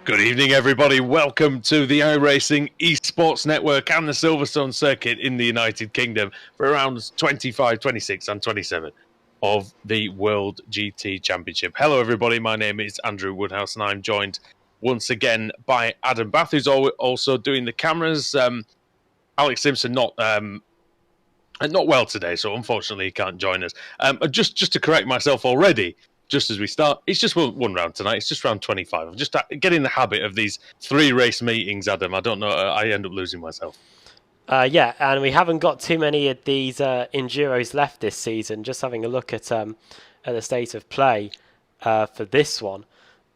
Good evening, everybody. Welcome to the iRacing Esports Network and the Silverstone circuit in the United Kingdom for rounds 25, 26 and 27 of the World GT Championship. Hello, everybody. My name is Andrew Woodhouse, and I'm joined once again by Adam Bath, who's also doing the cameras. Alex Simpson not well today, so unfortunately he can't join us. Just to correct myself already, just as we start, it's just one round tonight. It's just round 25. I'm just getting the habit of these 3 race meetings, Adam. I don't know. I end up losing myself. Yeah, and we haven't got too many of these Enduros left this season. Just having a look at the state of play for this one.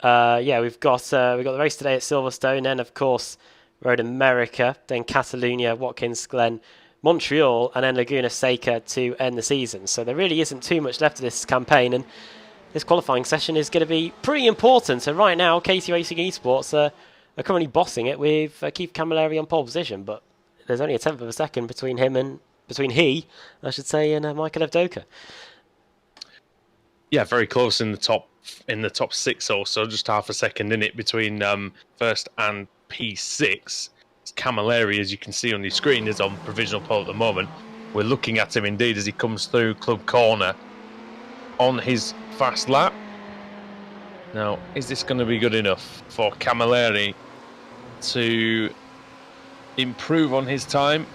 We've got the race today at Silverstone, then of course Road America, then Catalunya, Watkins Glen, Montreal, and then Laguna Seca to end the season. So there really isn't too much left of this campaign, and this qualifying session is going to be pretty important. So right now, KT Racing Esports are currently bossing it with Keith Camilleri on pole position, but there's only a tenth of a second between he, and Michael Evdoka. Yeah, very close in the top 6 or so, just half a second in it between first and P6. Camilleri, as you can see on your screen, is on provisional pole at the moment. We're looking at him indeed as he comes through Club Corner on his fast lap. Now, is this going to be good enough for Camilleri to improve on his time?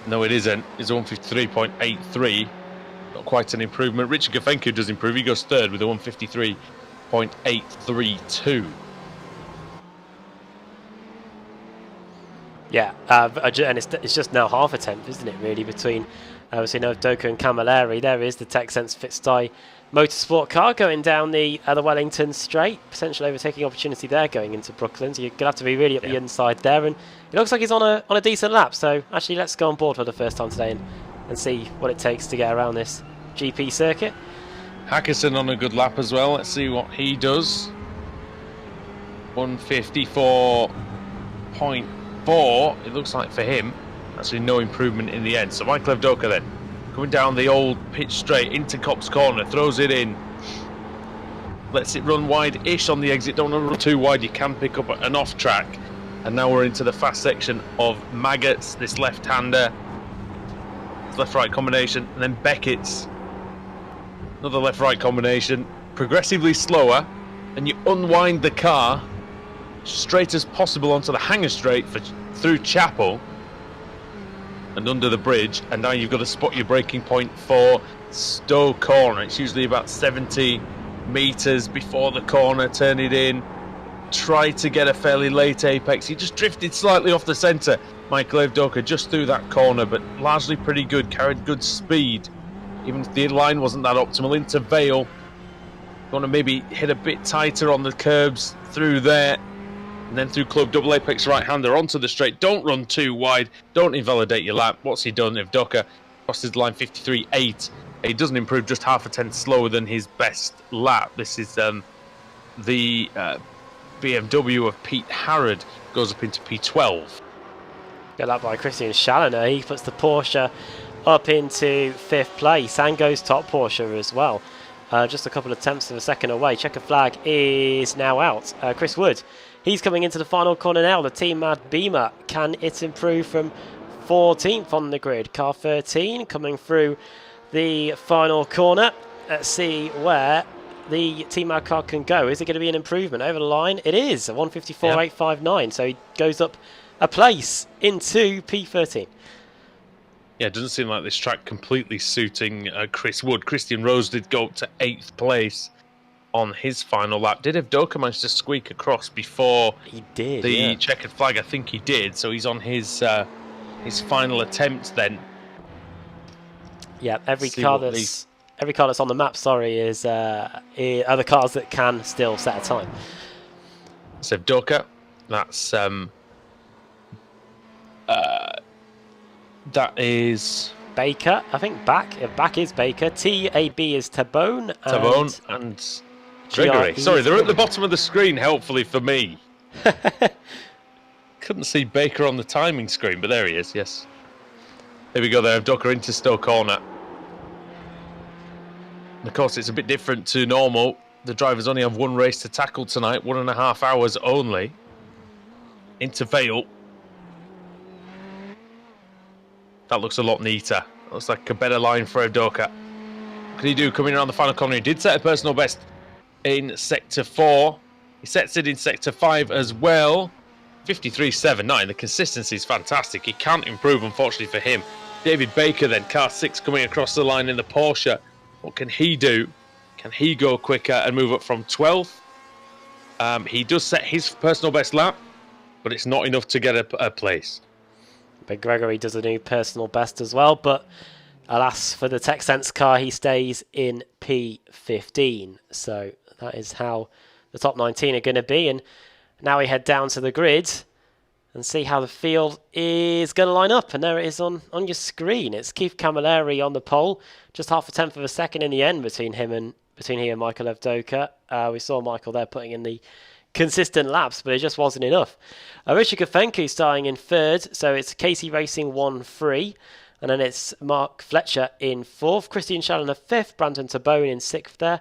No, it isn't. It's 153.83. Not quite an improvement. Richard Gafenko does improve. He goes third with a 153.832. Yeah, and it's just now half a tenth, isn't it, really, between Evdoka and Camilleri. There is the TechSense Fitstye Motorsport car going down the Wellington Straight. Potential overtaking opportunity there going into Brooklyn. So you're going to have to be really up the inside there. And it looks like he's on a decent lap. So actually, let's go on board for the first time today and see what it takes to get around this GP circuit. Hackerson on a good lap as well. Let's see what he does. 154.4. It looks like for him. Actually, no improvement in the end. So Michael Evdoka then coming down the old pitch straight into Cops Corner, throws it in, lets it run wide-ish on the exit. Don't want to run too wide. You can pick up an off track. And now we're into the fast section of Maggots, this left-hander, left-right combination, and then Beckett's another left-right combination, progressively slower, and you unwind the car straight as possible onto the hangar straight through Chapel and under the bridge, and now you've got to spot your braking point for Stowe Corner. It's usually about 70 metres before the corner. Turn it in, try to get a fairly late apex. He just drifted slightly off the centre, Michael Evdoka, just through that corner, but largely pretty good, carried good speed, even if the line wasn't that optimal. Into Vale, want to maybe hit a bit tighter on the curbs through there, and then through Club Double Apex right-hander onto the straight. Don't run too wide. Don't invalidate your lap. What's he done? Evdoka crosses the line 53.8. He doesn't improve, just half a tenth slower than his best lap. This is the BMW of Pete Harrod. Goes up into P12. Good lap by Christian Challoner. He puts the Porsche up into 5th place and goes top Porsche as well. Just a couple of tenths of a second away. Checker flag is now out. Chris Wood, he's coming into the final corner now. The Team Mad Beamer, can it improve from 14th on the grid? Car 13 coming through the final corner. Let's see where the Team Mad car can go. Is it going to be an improvement over the line? It is, a 154.859. So he goes up a place into P13. Yeah, it doesn't seem like this track completely suiting Chris Wood. Christian Rose did go up to 8th place on his final lap. Did Evdoka manage to squeak across before he did the checkered flag? I think he did. So he's on his final attempt then. Yeah, every car that's on the map, are the cars that can still set a time. So Evdoka, that's that is Baker, I think. Back is Baker. TAB is Tabone. And Gregory. Sorry, they're at the bottom of the screen, helpfully for me. Couldn't see Baker on the timing screen, but there he is, yes. Here we go there, Evdoka into Stowe Corner. And of course, it's a bit different to normal. the drivers only have one race to tackle tonight, 1.5 hours only. Into Vale. That looks a lot neater. Looks like a better line for Evdoka. What can he do coming around the final corner? He did set a personal best in Sector 4. He sets it in Sector 5 as well. 53.79. The consistency is fantastic. He can't improve, unfortunately, for him. David Baker then, car 6 coming across the line in the Porsche. What can he do? Can he go quicker and move up from 12th? He does set his personal best lap, but it's not enough to get a place. But Gregory does a new personal best as well, but alas for the TechSense car, he stays in P15. So that is how the top 19 are going to be. And now we head down to the grid and see how the field is going to line up. And there it is on your screen. It's Keith Camilleri on the pole, just half a tenth of a second in the end between he and Michael Evdoka. We saw Michael there putting in the consistent laps, but it just wasn't enough. Richard Gafenku starting in third, so it's Casey Racing 1-3, and then it's Mark Fletcher in fourth, Christian Challoner fifth, Brandon Tabone in sixth there,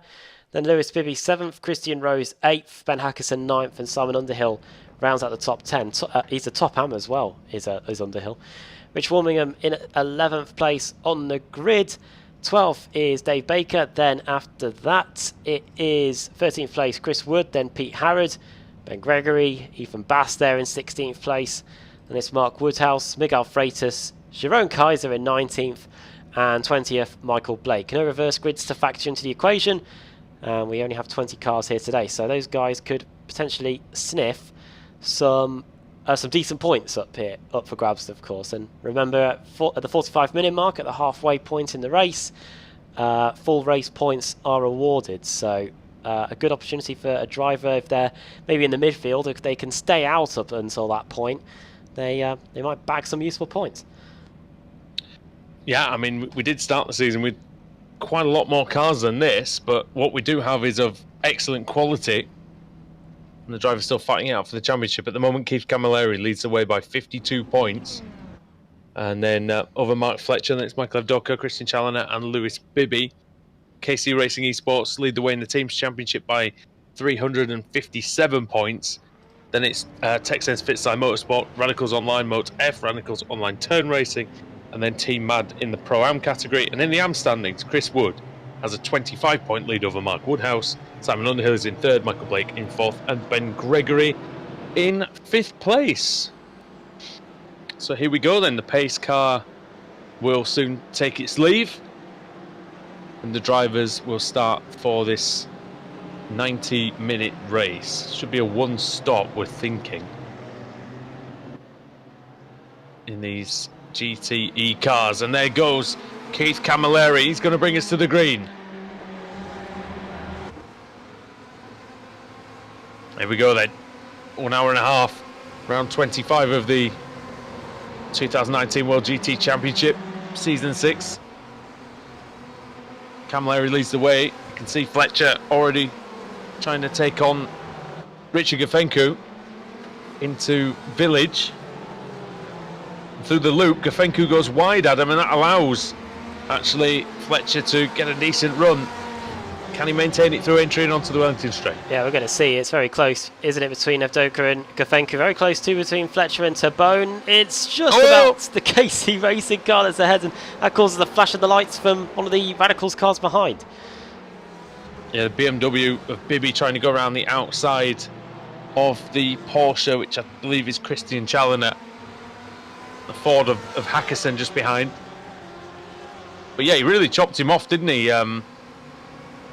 then Lewis Bibby seventh, Christian Rose eighth, Ben Hackerson ninth, and Simon Underhill rounds out the top 10. He's a top am as well, is Underhill. Rich Warmingham in 11th place on the grid. 12th is Dave Baker. Then after that, it is 13th place Chris Wood, then Pete Harrod, Ben Gregory, Ethan Bass there in 16th place. Then it's Mark Woodhouse, Miguel Freitas, Jerome Kaiser in 19th, and 20th Michael Blake. No reverse grids to factor into the equation. We only have 20 cars here today, so those guys could potentially sniff some decent points up for grabs, of course. And remember, at the 45-minute mark, at the halfway point in the race, full race points are awarded. So a good opportunity for a driver, if they're maybe in the midfield, if they can stay out up until that point, they might bag some useful points. Yeah, I mean, we did start the season with quite a lot more cars than this, but what we do have is of excellent quality. And the driver's still fighting out for the championship. At the moment, Keith Camilleri leads the way by 52 points. And then over Mark Fletcher, then it's Michael Evdoka, Christian Challoner, and Lewis Bibby. KC Racing Esports lead the way in the team's championship by 357 points. Then it's TechSense Fitside Motorsport, Radicals Online Moto F, Radicals Online Turn Racing, and then Team Mad in the Pro-Am category. And in the Am standings, Chris Wood has a 25-point lead over Mark Woodhouse. Simon Underhill is in third, Michael Blake in fourth, and Ben Gregory in fifth place. So here we go then. The pace car will soon take its leave, and the drivers will start for this 90-minute race. Should be a one-stop, we're thinking, in these GTE cars. And there goes Keith Camilleri. He's going to bring us to the green. Here we go then. 1 hour and a half. Round 25 of the 2019 World GT Championship, Season 6. Camilleri leads the way. You can see Fletcher already trying to take on Richard Gafenku into Village. Through the loop, Gafenku goes wide at him, and that allows actually Fletcher to get a decent run. Can he maintain it through entry and onto the Wellington Straight? Yeah, we're going to see. It's very close, isn't it, between Evdoka and Gafenku? Very close too between Fletcher and Tabone. It's just about the KC Racing car that's ahead, and that causes the flash of the lights from one of the Radicals cars behind. Yeah, the BMW of Bibby trying to go around the outside of the Porsche, which I believe is Christian Challoner. The Ford of Hackerson just behind. But yeah, he really chopped him off, didn't he?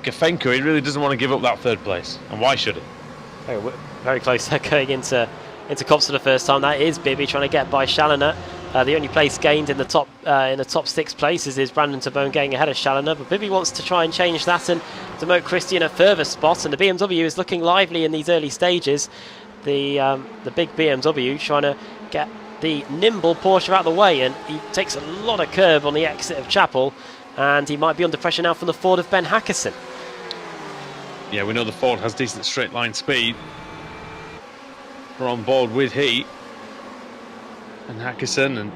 Gafenku, he really doesn't want to give up that third place. And why should he? Very, very close going into Cops for the first time. That is Bibby trying to get by Challoner. The only place gained in the top 6 places is Brandon Tabone getting ahead of Challoner. But Bibby wants to try and change that and demote Christian a further spot. And the BMW is looking lively in these early stages. The big BMW trying to get the nimble Porsche out of the way, and he takes a lot of curb on the exit of Chapel, and he might be under pressure now from the Ford of Ben Hackerson. Yeah, we know the Ford has decent straight line speed. We're on board with Heat and Hackerson, and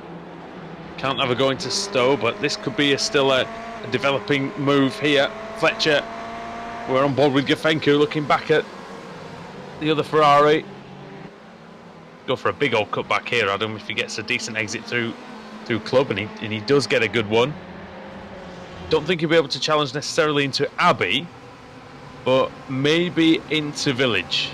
can't have a go into Stowe, but this could be still a developing move here. Fletcher We're on board with Gafenko, looking back at the other Ferrari. Go for a big old cut back here, Adam, if he gets a decent exit through Club, and he does get a good one. Don't think he'll be able to challenge necessarily into Abbey, but maybe into Village.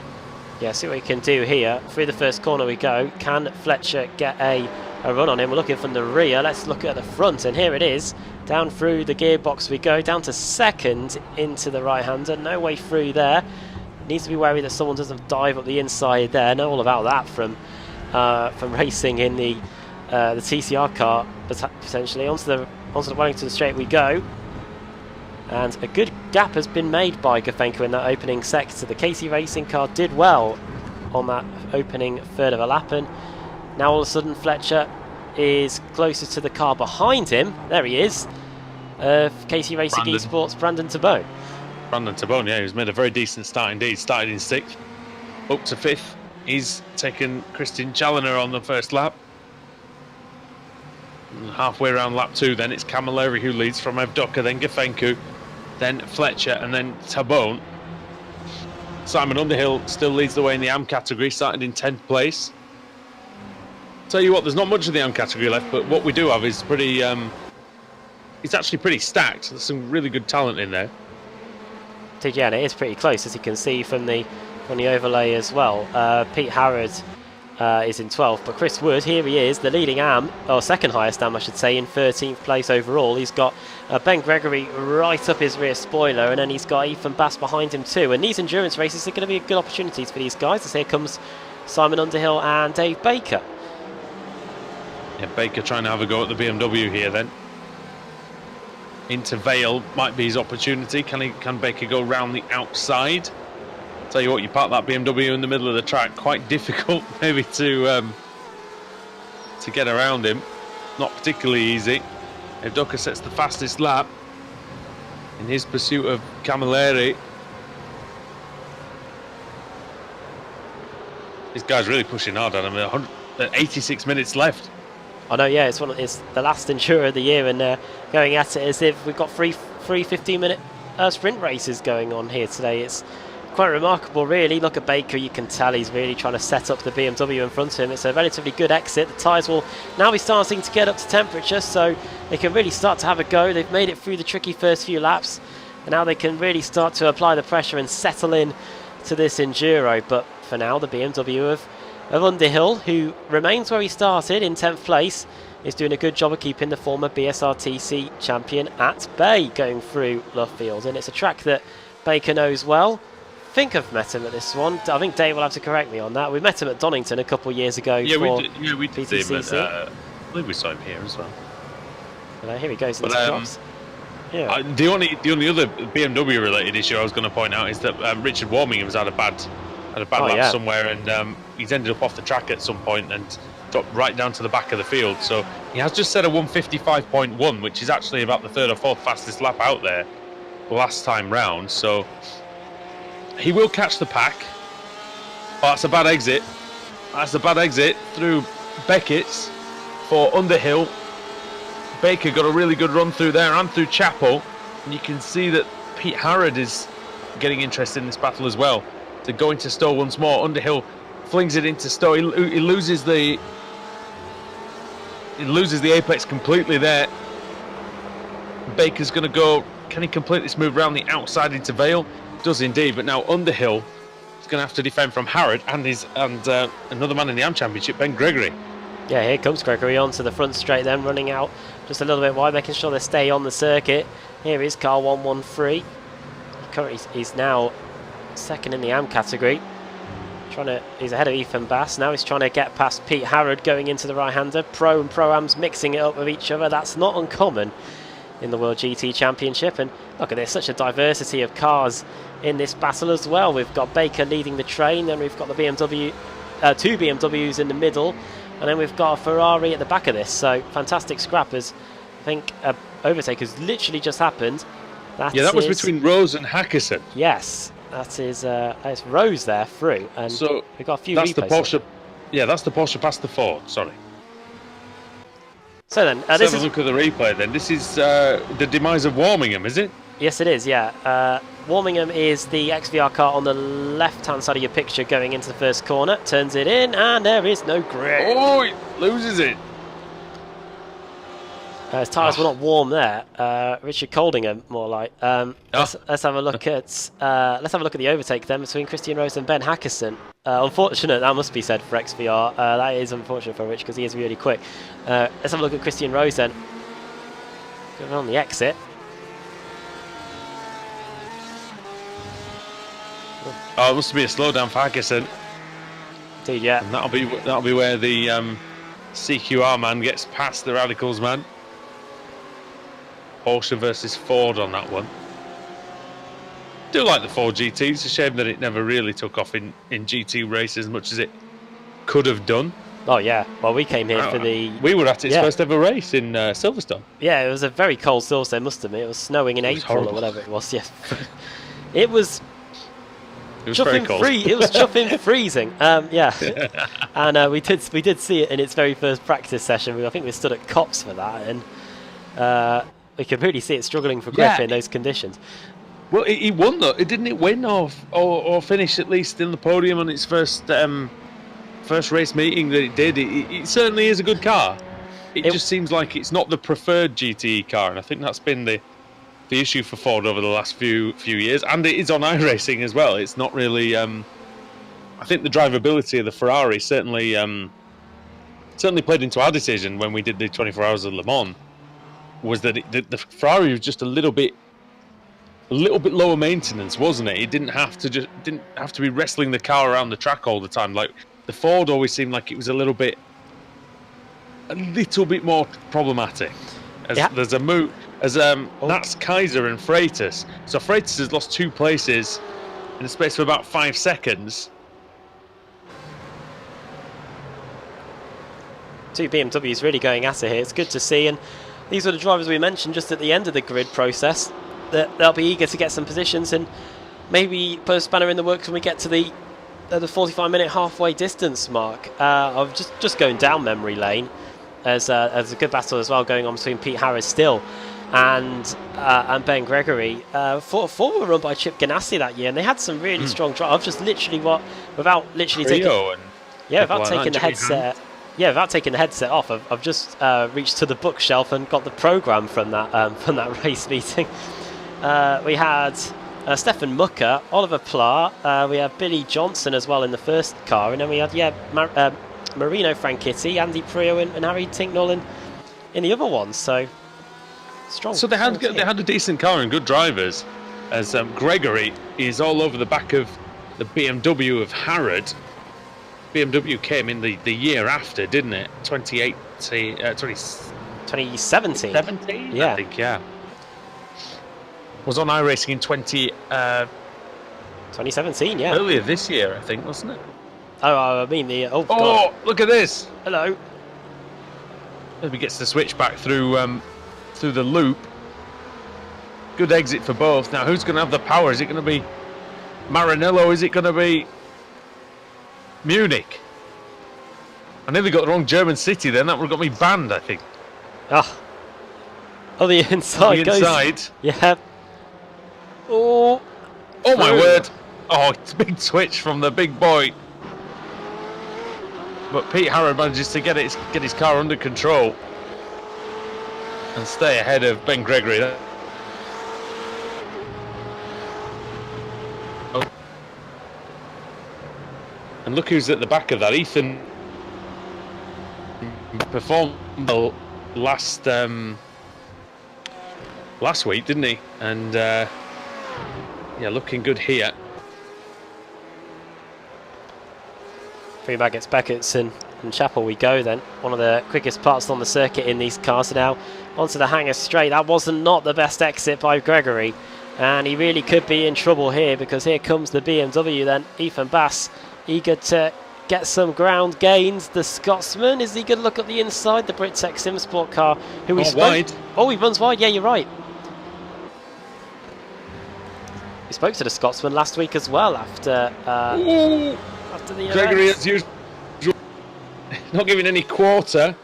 Yeah, see what we can do here. Through the first corner we go. Can Fletcher get a run on him? We're looking from the rear. Let's look at the front, and here it is. Down through the gearbox we go, down to second into the right-hander. No way through there. Needs to be wary that someone doesn't dive up the inside there. Know all about that from racing in the TCR car, potentially. Onto the Wellington straight we go. And a good gap has been made by Gafenko in that opening sector. The KC Racing car did well on that opening third of a lap, and now all of a sudden Fletcher is closer to the car behind him. There he is. KC Racing Esports, Brandon Tabone. Brandon Tabone, yeah, he's made a very decent start indeed. Started in 6th, up to 5th. He's taken Christian Challoner on the first lap. And halfway around lap 2, then it's Camilleri who leads from Evdoka, then Gafenko, then Fletcher, and then Tabone. Simon Underhill still leads the way in the AM category, started in 10th place. Tell you what, there's not much of the AM category left, but what we do have is pretty. It's actually pretty stacked. There's some really good talent in there. Yeah, and it is pretty close, as you can see from the overlay as well. Pete Harrod is in 12th, but Chris Wood, here he is, the leading AM, or second highest AM I should say, in 13th place overall. He's got Ben Gregory right up his rear spoiler, and then he's got Ethan Bass behind him too. And these endurance races are going to be good opportunities for these guys, as here comes Simon Underhill and Dave Baker. Yeah, Baker trying to have a go at the BMW here then. Into Vale might be his opportunity. Can Baker go round the outside? Tell you what, you park that BMW in the middle of the track, quite difficult maybe to get around him. Not particularly easy. Evdoka sets the fastest lap in his pursuit of Camilleri. This guy's really pushing hard on him. 86 minutes left. I know, yeah, it's the last Enduro of the year, and going at it as if we've got three 15-minute sprint races going on here today. It's quite remarkable, really. Look at Baker, you can tell he's really trying to set up the BMW in front of him. It's a relatively good exit. The tyres will now be starting to get up to temperature, so they can really start to have a go. They've made it through the tricky first few laps, and now they can really start to apply the pressure and settle in to this Enduro. But for now, the BMW of Underhill, who remains where he started in 10th place, is doing a good job of keeping the former BSRTC champion at bay going through Lovefield. And it's a track that Baker knows well. I think I've met him at this one. I think Dave will have to correct me on that. We met him at Donington a couple of years ago. Yeah, for we did see him. I believe we saw him here as well. Here he goes into the cross. Yeah. The only other BMW related issue I was going to point out is that Richard Warmingham's had a bad lap somewhere, and he's ended up off the track at some point and dropped right down to the back of the field. So he has just set a 1:55.1, which is actually about the 3rd or 4th fastest lap out there last time round. So he will catch the pack. Oh, that's a bad exit. That's a bad exit through Beckett's for Underhill. Baker got a really good run through there and through Chapel, and you can see that Pete Harrod is getting interested in this battle as well. To go into Stowe once more. Underhill flings it into Stowe. He loses the apex completely there. Baker's going to go. Can he complete this move around the outside into Vale? Does indeed. But now Underhill is going to have to defend from Harrod and another man in the AM Championship, Ben Gregory. Yeah, here comes Gregory onto the front straight, then running out just a little bit wide, making sure they stay on the circuit. Here is car 113. He's now second in the AM category. He's ahead of Ethan Bass. Now he's trying to get past Pete Harrod going into the right-hander. Pro and Pro-Ams mixing it up with each other. That's not uncommon in the World GT Championship. And look at this, such a diversity of cars in this battle as well. We've got Baker leading the train, then we've got the BMW, two BMWs in the middle, and then we've got a Ferrari at the back of this. So fantastic scrappers. I think overtake has literally just happened. That was between Rose and Hackerson. Yes. That is it's Rose there through, and so we've got a few that's replays. The Porsche. Yeah, that's the Porsche past the Ford. Sorry. So then, let's have a look at the replay. Then this is the demise of Warmingham, is it? Yes, it is, yeah. Warmingham is the XVR car on the left-hand side of your picture going into the first corner. Turns it in, and there is no grip. Oh, he loses it. His tyres were not warm there. Richard Coldingham, more like. Let's have a look at the overtake then between Christian Rose and Ben Hackerson. Unfortunate, that must be said for XVR. That is unfortunate for Rich because he is really quick. Let's have a look at Christian Rose then. Going on the exit. Oh, it must be a slowdown for Hackerson. Indeed, yeah. And that'll be where the CQR man gets past the Radicals man. Porsche versus Ford on that one. Do like the Ford GT. It's a shame that it never really took off in GT races as much as it could have done. Oh yeah. Well, we came here for the. We were at its first ever race in Silverstone. Yeah, it was a very cold Silverstone, must admit. It was snowing in April or whatever it was. Yes. It was. It was very cold. It was chuffing freezing. Yeah, and we did see it in its very first practice session. I think we stood at Cops for that, and we could really see it struggling for grip in those conditions. Well, it won though. Didn't it win or finish at least in the podium on its first race meeting that it did? It certainly is a good car. It just seems like it's not the preferred GTE car, and I think that's been the issue for Ford over the last few years, and it is on iRacing as well. It's not really. I think the drivability of the Ferrari certainly played into our decision when we did the 24 Hours of Le Mans. Was that the Ferrari was just a little bit lower maintenance, wasn't it? It didn't have to be wrestling the car around the track all the time. Like the Ford always seemed like it was a little bit more problematic. There's a move. That's Kaiser and Freitas. So Freitas has lost 2 places in the space of about 5 seconds. 2 BMWs really going at it here. It's good to see, and these were the drivers we mentioned just at the end of the grid process. That they'll be eager to get some positions and maybe put a spanner in the works when we get to the 45-minute halfway distance mark. I'm just going down memory lane. There's a good battle as well going on between Pete Harris still and Ben Gregory. Ford were run by Chip Ganassi that year, and they had some really strong drive. I've just literally without taking the headset. Yeah, without taking the headset off, I've just reached to the bookshelf and got the program from that race meeting. We had Stefan Mucker, Oliver Pla, we had Billy Johnson as well in the first car, and then we had Marino Franchitti, Andy Prio, and Harry Tinknell in the other one. So strong. So they had a decent car and good drivers. As Gregory is all over the back of the BMW of Harrod. BMW came in the year after, didn't it? 2017. Yeah. I think, yeah. Was on iRacing in 2017, yeah. Earlier this year, I think, wasn't it? Oh, I mean the... God. Oh, look at this. Hello. Maybe gets the switch back through the loop. Good exit for both. Now, who's going to have the power? Is it going to be Maranello? Is it going to be Munich? I nearly got the wrong German city then. That would have got me banned, I think. Oh, the inside goes. Yeah. Oh, my word. Oh, it's a big switch from the big boy. But Pete Harrod manages to get his car under control and stay ahead of Ben Gregory. And look who's at the back of that. Ethan performed well last week, didn't he? And looking good here. Freeman gets Beckett's and Chapel we go then. One of the quickest parts on the circuit in these cars. Now onto the hanger straight. That wasn't not the best exit by Gregory. And he really could be in trouble here, because here comes the BMW then. Ethan Bass eager to get some ground gains. The Scotsman, is he going to look at the inside? The Brits Sim Sport car, who we spoke... wide. Oh, he runs wide. Yeah, you're right. We spoke to the Scotsman last week as well after the Gregory, as usual, not giving any quarter.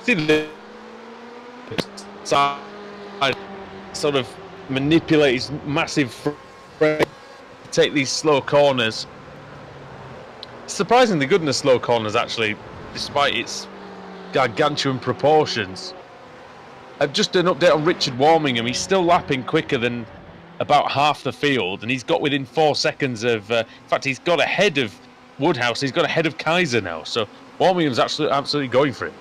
See the side, sort of manipulate his massive frame, take these slow corners. Surprisingly good in the slow corners, actually, despite its gargantuan proportions. I've just done an update on Richard Warmingham. He's still lapping quicker than about half the field, and he's got within 4 seconds of... in fact, he's got ahead of Woodhouse. He's got ahead of Kaiser now, so Warmingham's absolutely going for it.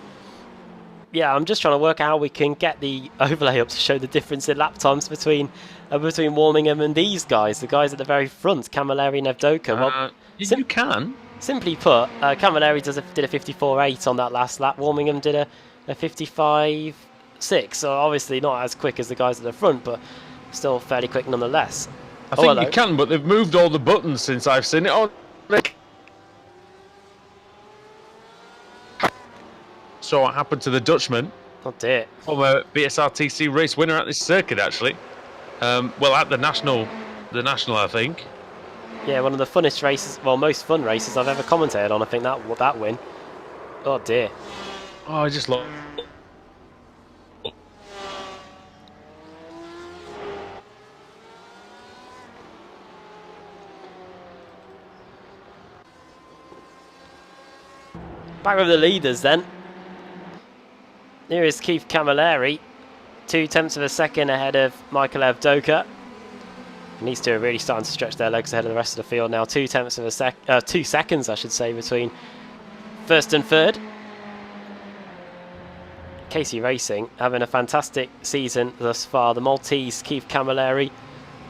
Yeah, I'm just trying to work out how we can get the overlay up to show the difference in lap times between Warmingham and these guys, the guys at the very front, Camilleri and Evdoka. Well, you can. Simply put, Camilleri did a 54.8 on that last lap. Warmingham did a 55.6, so obviously not as quick as the guys at the front, but still fairly quick nonetheless. I think you can, but they've moved all the buttons since I've seen it. Oh, so what happened to the Dutchman? Oh dear. Former BSRTC race winner at this circuit, actually. Well, at the national, I think. Yeah, one of the funnest races, well, most fun races I've ever commentated on. I think that win. Oh dear. Oh, I just lost. Back with the leaders then. Here is Keith Camilleri, 0.2 of a second ahead of Michael Evdoka. And these two are really starting to stretch their legs ahead of the rest of the field now. 2 seconds, I should say, between first and third. KC Racing having a fantastic season thus far. The Maltese Keith Camilleri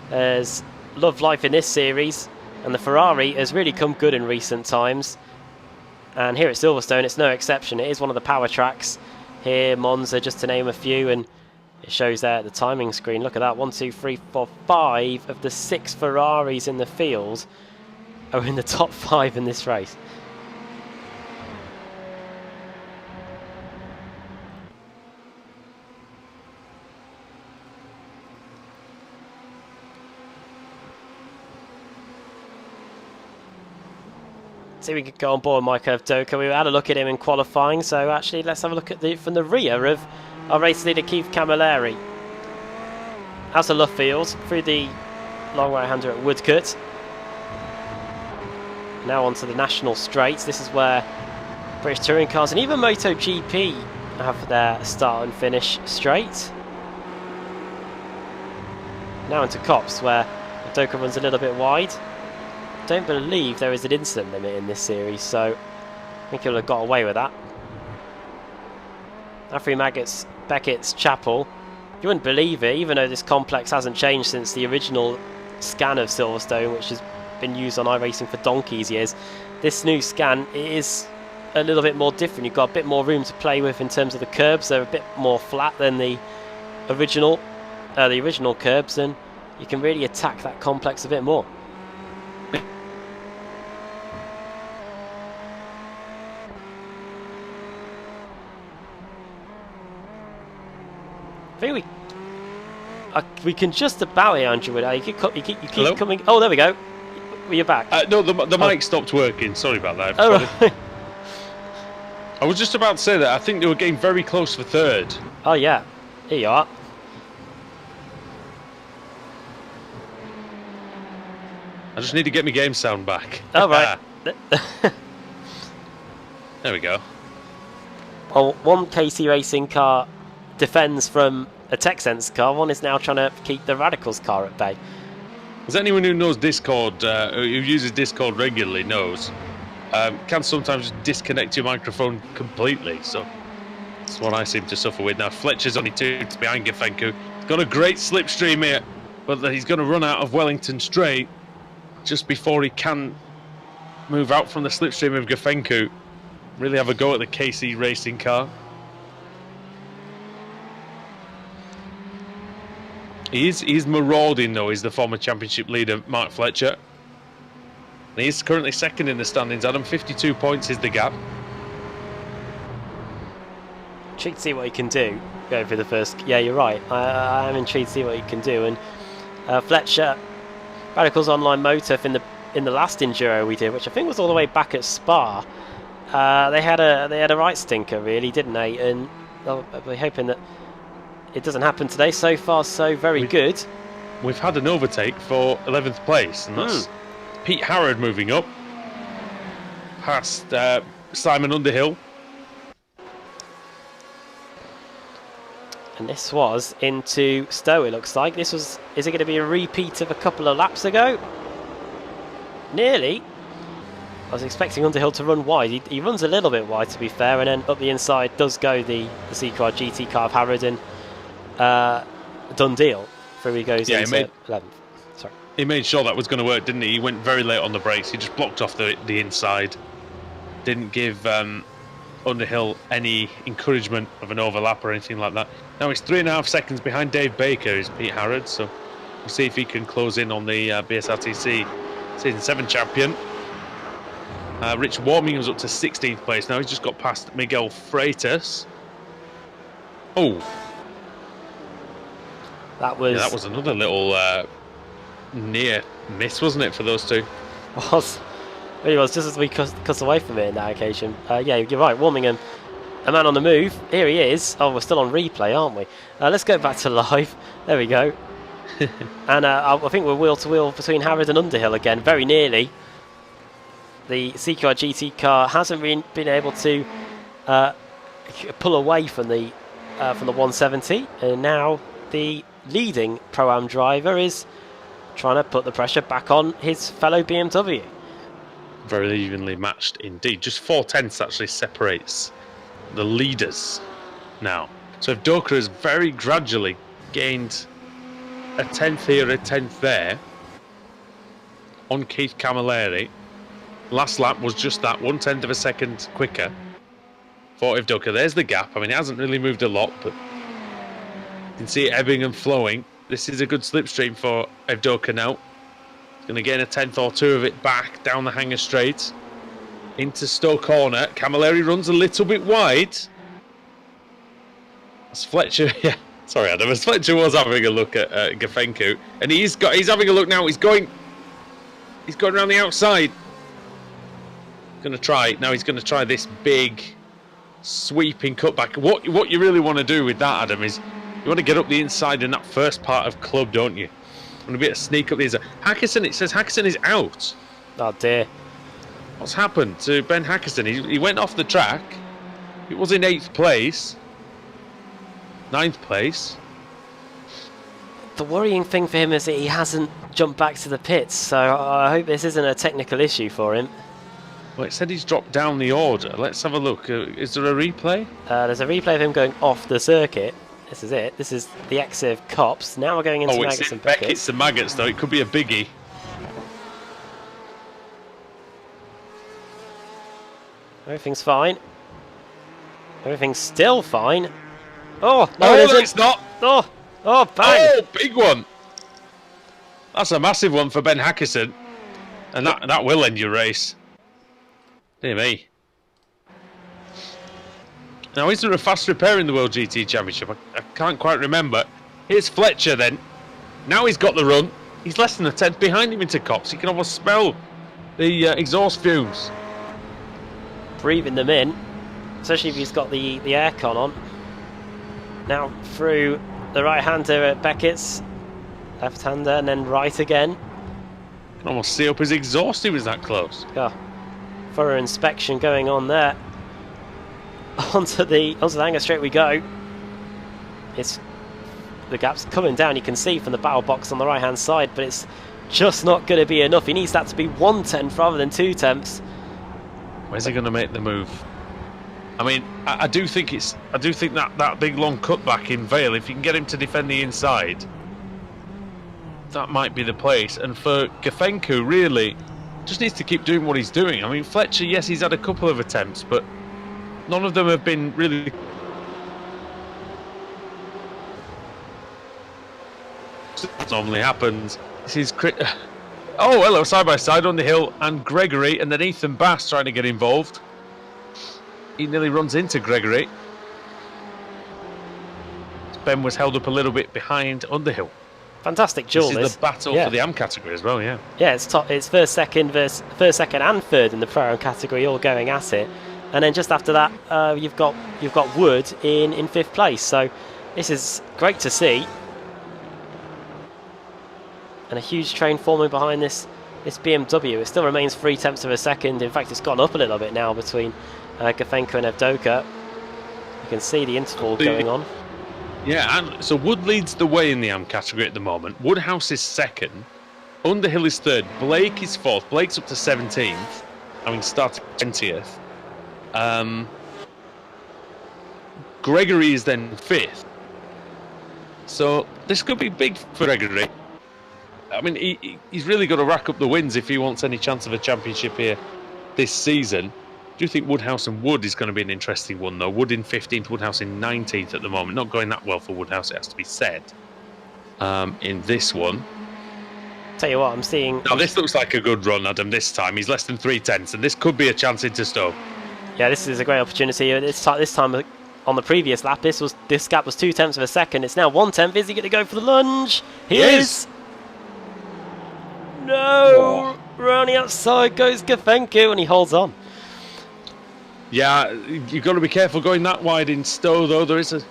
has loved life in this series, and the Ferrari has really come good in recent times. And here at Silverstone, it's no exception. It is one of the power tracks. Here, Monza, just to name a few, and it shows there at the timing screen. Look at that, 1, 2, 3, 4, 5 of the 6 Ferraris in the field are in the top 5 in this race. See, we could go on board Michael Evdoka. We had a look at him in qualifying, so actually let's have a look at from the rear of our race leader Keith Camilleri. Out of Luffield, through the long right-hander at Woodcote. Now onto the national straights. This is where British touring cars and even MotoGP have their start and finish straight. Now into Copse, where Evdoka runs a little bit wide. Don't believe there is an incident limit in this series, so I think he'll have got away with that. After Beckett's Chapel, you wouldn't believe it, even though this complex hasn't changed since the original scan of Silverstone, which has been used on iRacing for donkey's years. This new scan is a little bit more different. You've got a bit more room to play with in terms of the curbs. They're a bit more flat than the original curbs, and you can really attack that complex a bit more. I think we can just about hear Andrew. You keep coming. Oh, there we go. You're back. No, the mic stopped working. Sorry about that. Oh, right. I was just about to say that. I think they were getting very close for third. Oh yeah, here you are. I just need to get my game sound back. Oh right. There we go. Well, one KC Racing car defends from a TechSense car. One is now trying to keep the Radicals car at bay. As anyone who knows Discord, who uses Discord regularly knows, can sometimes disconnect your microphone completely. So that's what I seem to suffer with now. Fletcher's only 2 behind Gafencu. He's got a great slipstream here, but he's going to run out of Wellington Straight just before he can move out from the slipstream of Gafencu. Really have a go at the KC Racing car. He's marauding though. He's the former championship leader, Mark Fletcher. And he's currently second in the standings, Adam. 52 points is the gap. Intrigued to see what he can do. Go for the first. Yeah, you're right. I am intrigued to see what he can do. And Fletcher, Radicals Online Motor in the last Enduro we did, which I think was all the way back at Spa. They had a right stinker, really, didn't they? And we're hoping that it doesn't happen today. So far, so very good. we've had an overtake for 11th place, and that's Pete Harrod moving up past Simon Underhill. And this was into Stowe, it looks like. Is it going to be a repeat of a couple of laps ago? Nearly. I was expecting Underhill to run wide. He runs a little bit wide, to be fair, and then up the inside does go the C-Car GT car of Harrod and done deal. Through he goes into 11th. Sorry. He made sure that was going to work, didn't he? He went very late on the brakes. He just blocked off the inside. Didn't give Underhill any encouragement of an overlap or anything like that. Now it's 3.5 seconds behind Dave Baker, is Pete Harrod, so we'll see if he can close in on the BSRTC Season 7 champion. Rich Warmingham's up to 16th place now. He's just got past Miguel Freitas. Oh. That was another little near miss, wasn't it, for those two? It was just as we cut away from it in that occasion. Yeah, you're right. Warmingham, a man on the move. Here he is. Oh, we're still on replay, aren't we? Let's go back to live. There we go. And I think we're wheel to wheel between Harrod and Underhill again, very nearly. The C-Car GT car hasn't been able to pull away from the 170, and now the leading Pro-Am driver is trying to put the pressure back on his fellow BMW. Very evenly matched indeed. Just 4/10 actually separates the leaders now. So if Doka has very gradually gained a 10th here, a 10th there on Keith Camilleri. Last lap was just that 1/10 of a second quicker for Ivdoka. There's the gap. I mean, it hasn't really moved a lot, but you can see it ebbing and flowing. This is a good slipstream for Ivdoka now. He's going to gain a 10th or 2 of it back down the hanger straight into Stowe Corner. Camilleri runs a little bit wide. As Fletcher, yeah, sorry Adam, as Fletcher was having a look at Gafenku, and he's having a look now. He's going around the outside. Going to try now. He's going to try this big sweeping cutback. What you really want to do with that, Adam, is you want to get up the inside in that first part of club, don't you? You want to be able to sneak up the inside. Hackerson, it says Hackerson is out. Oh dear. What's happened to Ben Hackerson? He went off the track. He was in 8th place. 9th place. The worrying thing for him is that he hasn't jumped back to the pits, so I hope this isn't a technical issue for him. Well, it said he's dropped down the order. Let's have a look. Is there a replay? There's a replay of him going off the circuit. This is it. This is the exit of Copse. Now we're going into Maggots and Beckett. Beckett's and Maggots, though. It could be a biggie. Everything's fine. Everything's still fine. Oh, no, oh, it isn't. It's not. Oh, bang. Oh, big one. That's a massive one for Ben Hackerson. And that will end your race. Dear me. Now, is there a fast repair in the World GT Championship? I can't quite remember. Here's Fletcher then. Now he's got the run. He's less than a 10th behind him into Copse. He can almost smell the exhaust fumes. Breathing them in, especially if he's got the aircon on. Now through the right-hander at Beckett's. Left-hander and then right again. Can almost see up his exhaust. He was that close. Yeah. Thorough inspection going on there. Onto the hanger straight we go. The gap's coming down, you can see from the battle box on the right hand side, but it's just not going to be enough. He needs that to be 1/10 rather than 2/10. Where's he going to make the move? I mean, I do think that big long cutback in Vale, if you can get him to defend the inside, that might be the place. And for Gafenku, really, just needs to keep doing what he's doing. I mean, Fletcher, yes, he's had a couple of attempts, but none of them have been really. That normally happens. This is oh, hello, side by side on the hill, and Gregory, and then Ethan Bass trying to get involved. He nearly runs into Gregory. Ben was held up a little bit behind Underhill. Fantastic duel. This is the battle for the AM category as well, yeah. Yeah, it's top. It's first, second, and third in the Pro-Am category, all going at it. And then just after that, you've got Wood in 5th place. So this is great to see. and a huge train forming behind this BMW. It still remains 3/10 of a second. In fact, it's gone up a little bit now between Gafenko and Evdoka. You can see the interval going on. Yeah, and so Wood leads the way in the AM category at the moment. Woodhouse is second. Underhill is third. Blake is fourth. Blake's up to 17th, having started 20th. Gregory is then fifth. So this could be big for Gregory. I mean, he's really got to rack up the wins if he wants any chance of a championship here this season. Do you think Woodhouse and Wood is going to be an interesting one, though? Wood in 15th, Woodhouse in 19th at the moment. Not going that well for Woodhouse, it has to be said, in this one. Tell you what, I'm seeing... Now, this looks like a good run, Adam, this time. He's less than 3/10, and this could be a chance into Stowe. Yeah, this is a great opportunity. This time on the previous lap, this gap was 0.2 of a second. It's now 1/10. Is he going to go for the lunge? He is! No! Round the outside goes Gafenko, and he holds on. Yeah, you've got to be careful going that wide in Stowe, though. There is a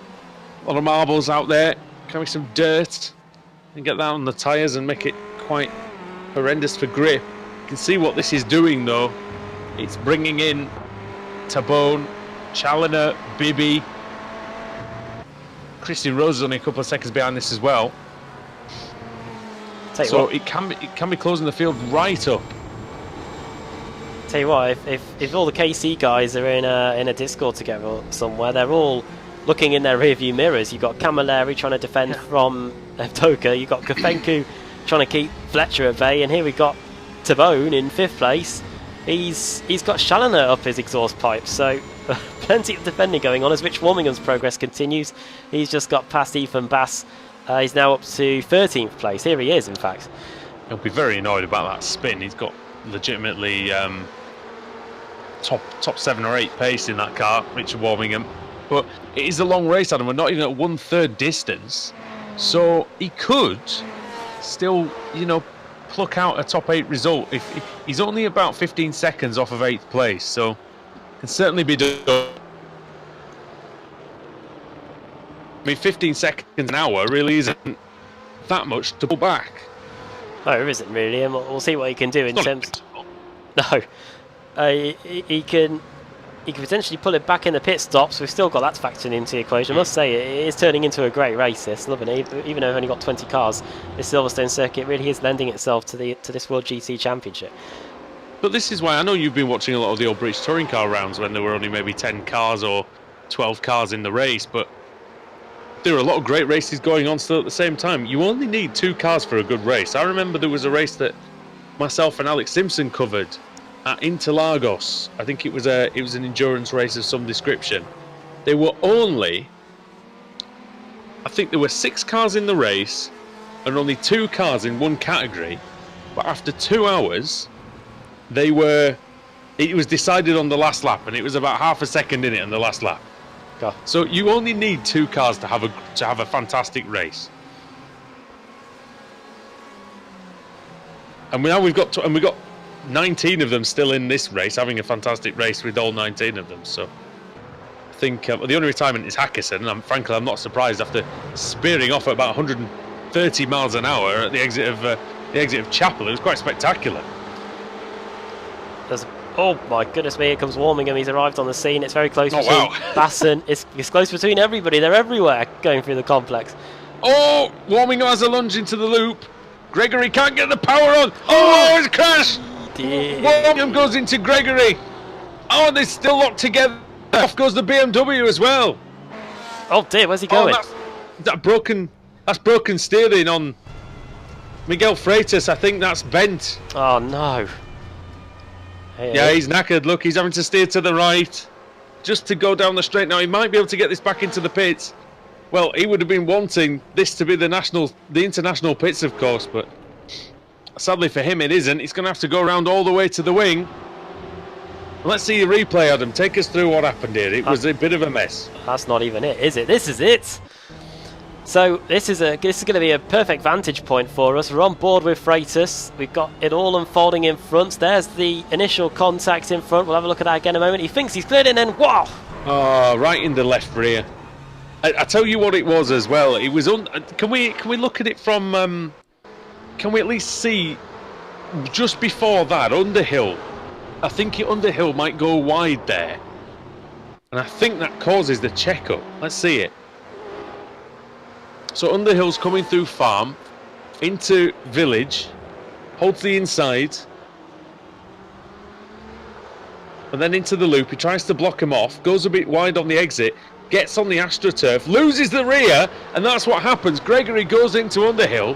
lot of marbles out there. Can be some dirt. And get that on the tyres and make it quite horrendous for grip. You can see what this is doing, though. It's bringing in Tabone, Challoner, Bibby. Christian Rose is only a couple of seconds behind this as well. So it can be closing the field right up. Tell you what, if all the KC guys are in a Discord together somewhere, they're all looking in their rearview mirrors. You've got Camilleri trying to defend from Evdoka. You've got Gafenko trying to keep Fletcher at bay, and here we've got Tabone in 5th place. He's got Challoner up his exhaust pipe, so plenty of defending going on as Rich Warmingham's progress continues. He's just got past Ethan Bass. He's now up to 13th place. Here he is, in fact. He'll be very annoyed about that spin. He's got legitimately top 7 or 8 pace in that car, Richard Warmingham. But it is a long race, Adam. We're not even at 1/3 distance. So he could still, pluck out a top 8 result. If he's only about 15 seconds off of 8th place, so can certainly be done. I mean, 15 seconds an hour really isn't that much to pull back. No, it isn't really, and we'll see what he can do in terms. No, he can potentially pull it back in the pit stops. We've still got that factored into the equation. I must say, it is turning into a great race. This, loving it. Even though we've only got 20 cars, this Silverstone circuit really is lending itself to this World GT Championship. But this is why I know you've been watching a lot of the old British touring car rounds when there were only maybe 10 cars or 12 cars in the race, but there are a lot of great races going on still at the same time. You only need 2 cars for a good race. I remember there was a race that myself and Alex Simpson covered at Interlagos. I think it was an endurance race of some description. There were only, I think there were 6 cars in the race and only 2 cars in one category. But after 2 hours, it was decided on the last lap, and it was about half a second in it on the last lap. God. So you only need 2 cars to have a fantastic race. And now we've got 19 of them still in this race, having a fantastic race with all 19 of them. So I think the only retirement is Hackerson, and frankly I'm not surprised after spearing off at about 130 miles an hour at the exit of Chapel. It was quite spectacular. Oh my goodness me, here comes Warmingham. He's arrived on the scene. It's very close between wow. Basson. It's close between everybody. They're everywhere going through the complex. Oh, Warmingham has a lunge into the loop. Gregory can't get the power on. Oh, it's crashed. Warmingham goes into Gregory. Oh, they're still locked together. Off goes the BMW as well. Oh dear, where's he going? That's broken steering on Miguel Freitas. I think that's bent. Oh no. Yeah, he's knackered. Look, he's having to steer to the right just to go down the straight. Now, he might be able to get this back into the pits. Well, he would have been wanting this to be the international pits, of course, but sadly for him, it isn't. He's going to have to go around all the way to the wing. Let's see a replay, Adam. Take us through what happened here. It was a bit of a mess. That's not even it, is it? This is it. So this is going to be a perfect vantage point for us. We're on board with Freitas. We've got it all unfolding in front. There's the initial contact in front. We'll have a look at that again in a moment. He thinks he's cleared, and then wow! Oh, right in the left rear. I tell you what it was as well. It was can we look at it from can we at least see just before that Underhill? I think Underhill might go wide there, and I think that causes the check-up. Let's see it. So Underhill's coming through farm into village, holds the inside, and then into the loop. He tries to block him off, goes a bit wide on the exit, gets on the AstroTurf, loses the rear, and that's what happens. Gregory goes into Underhill.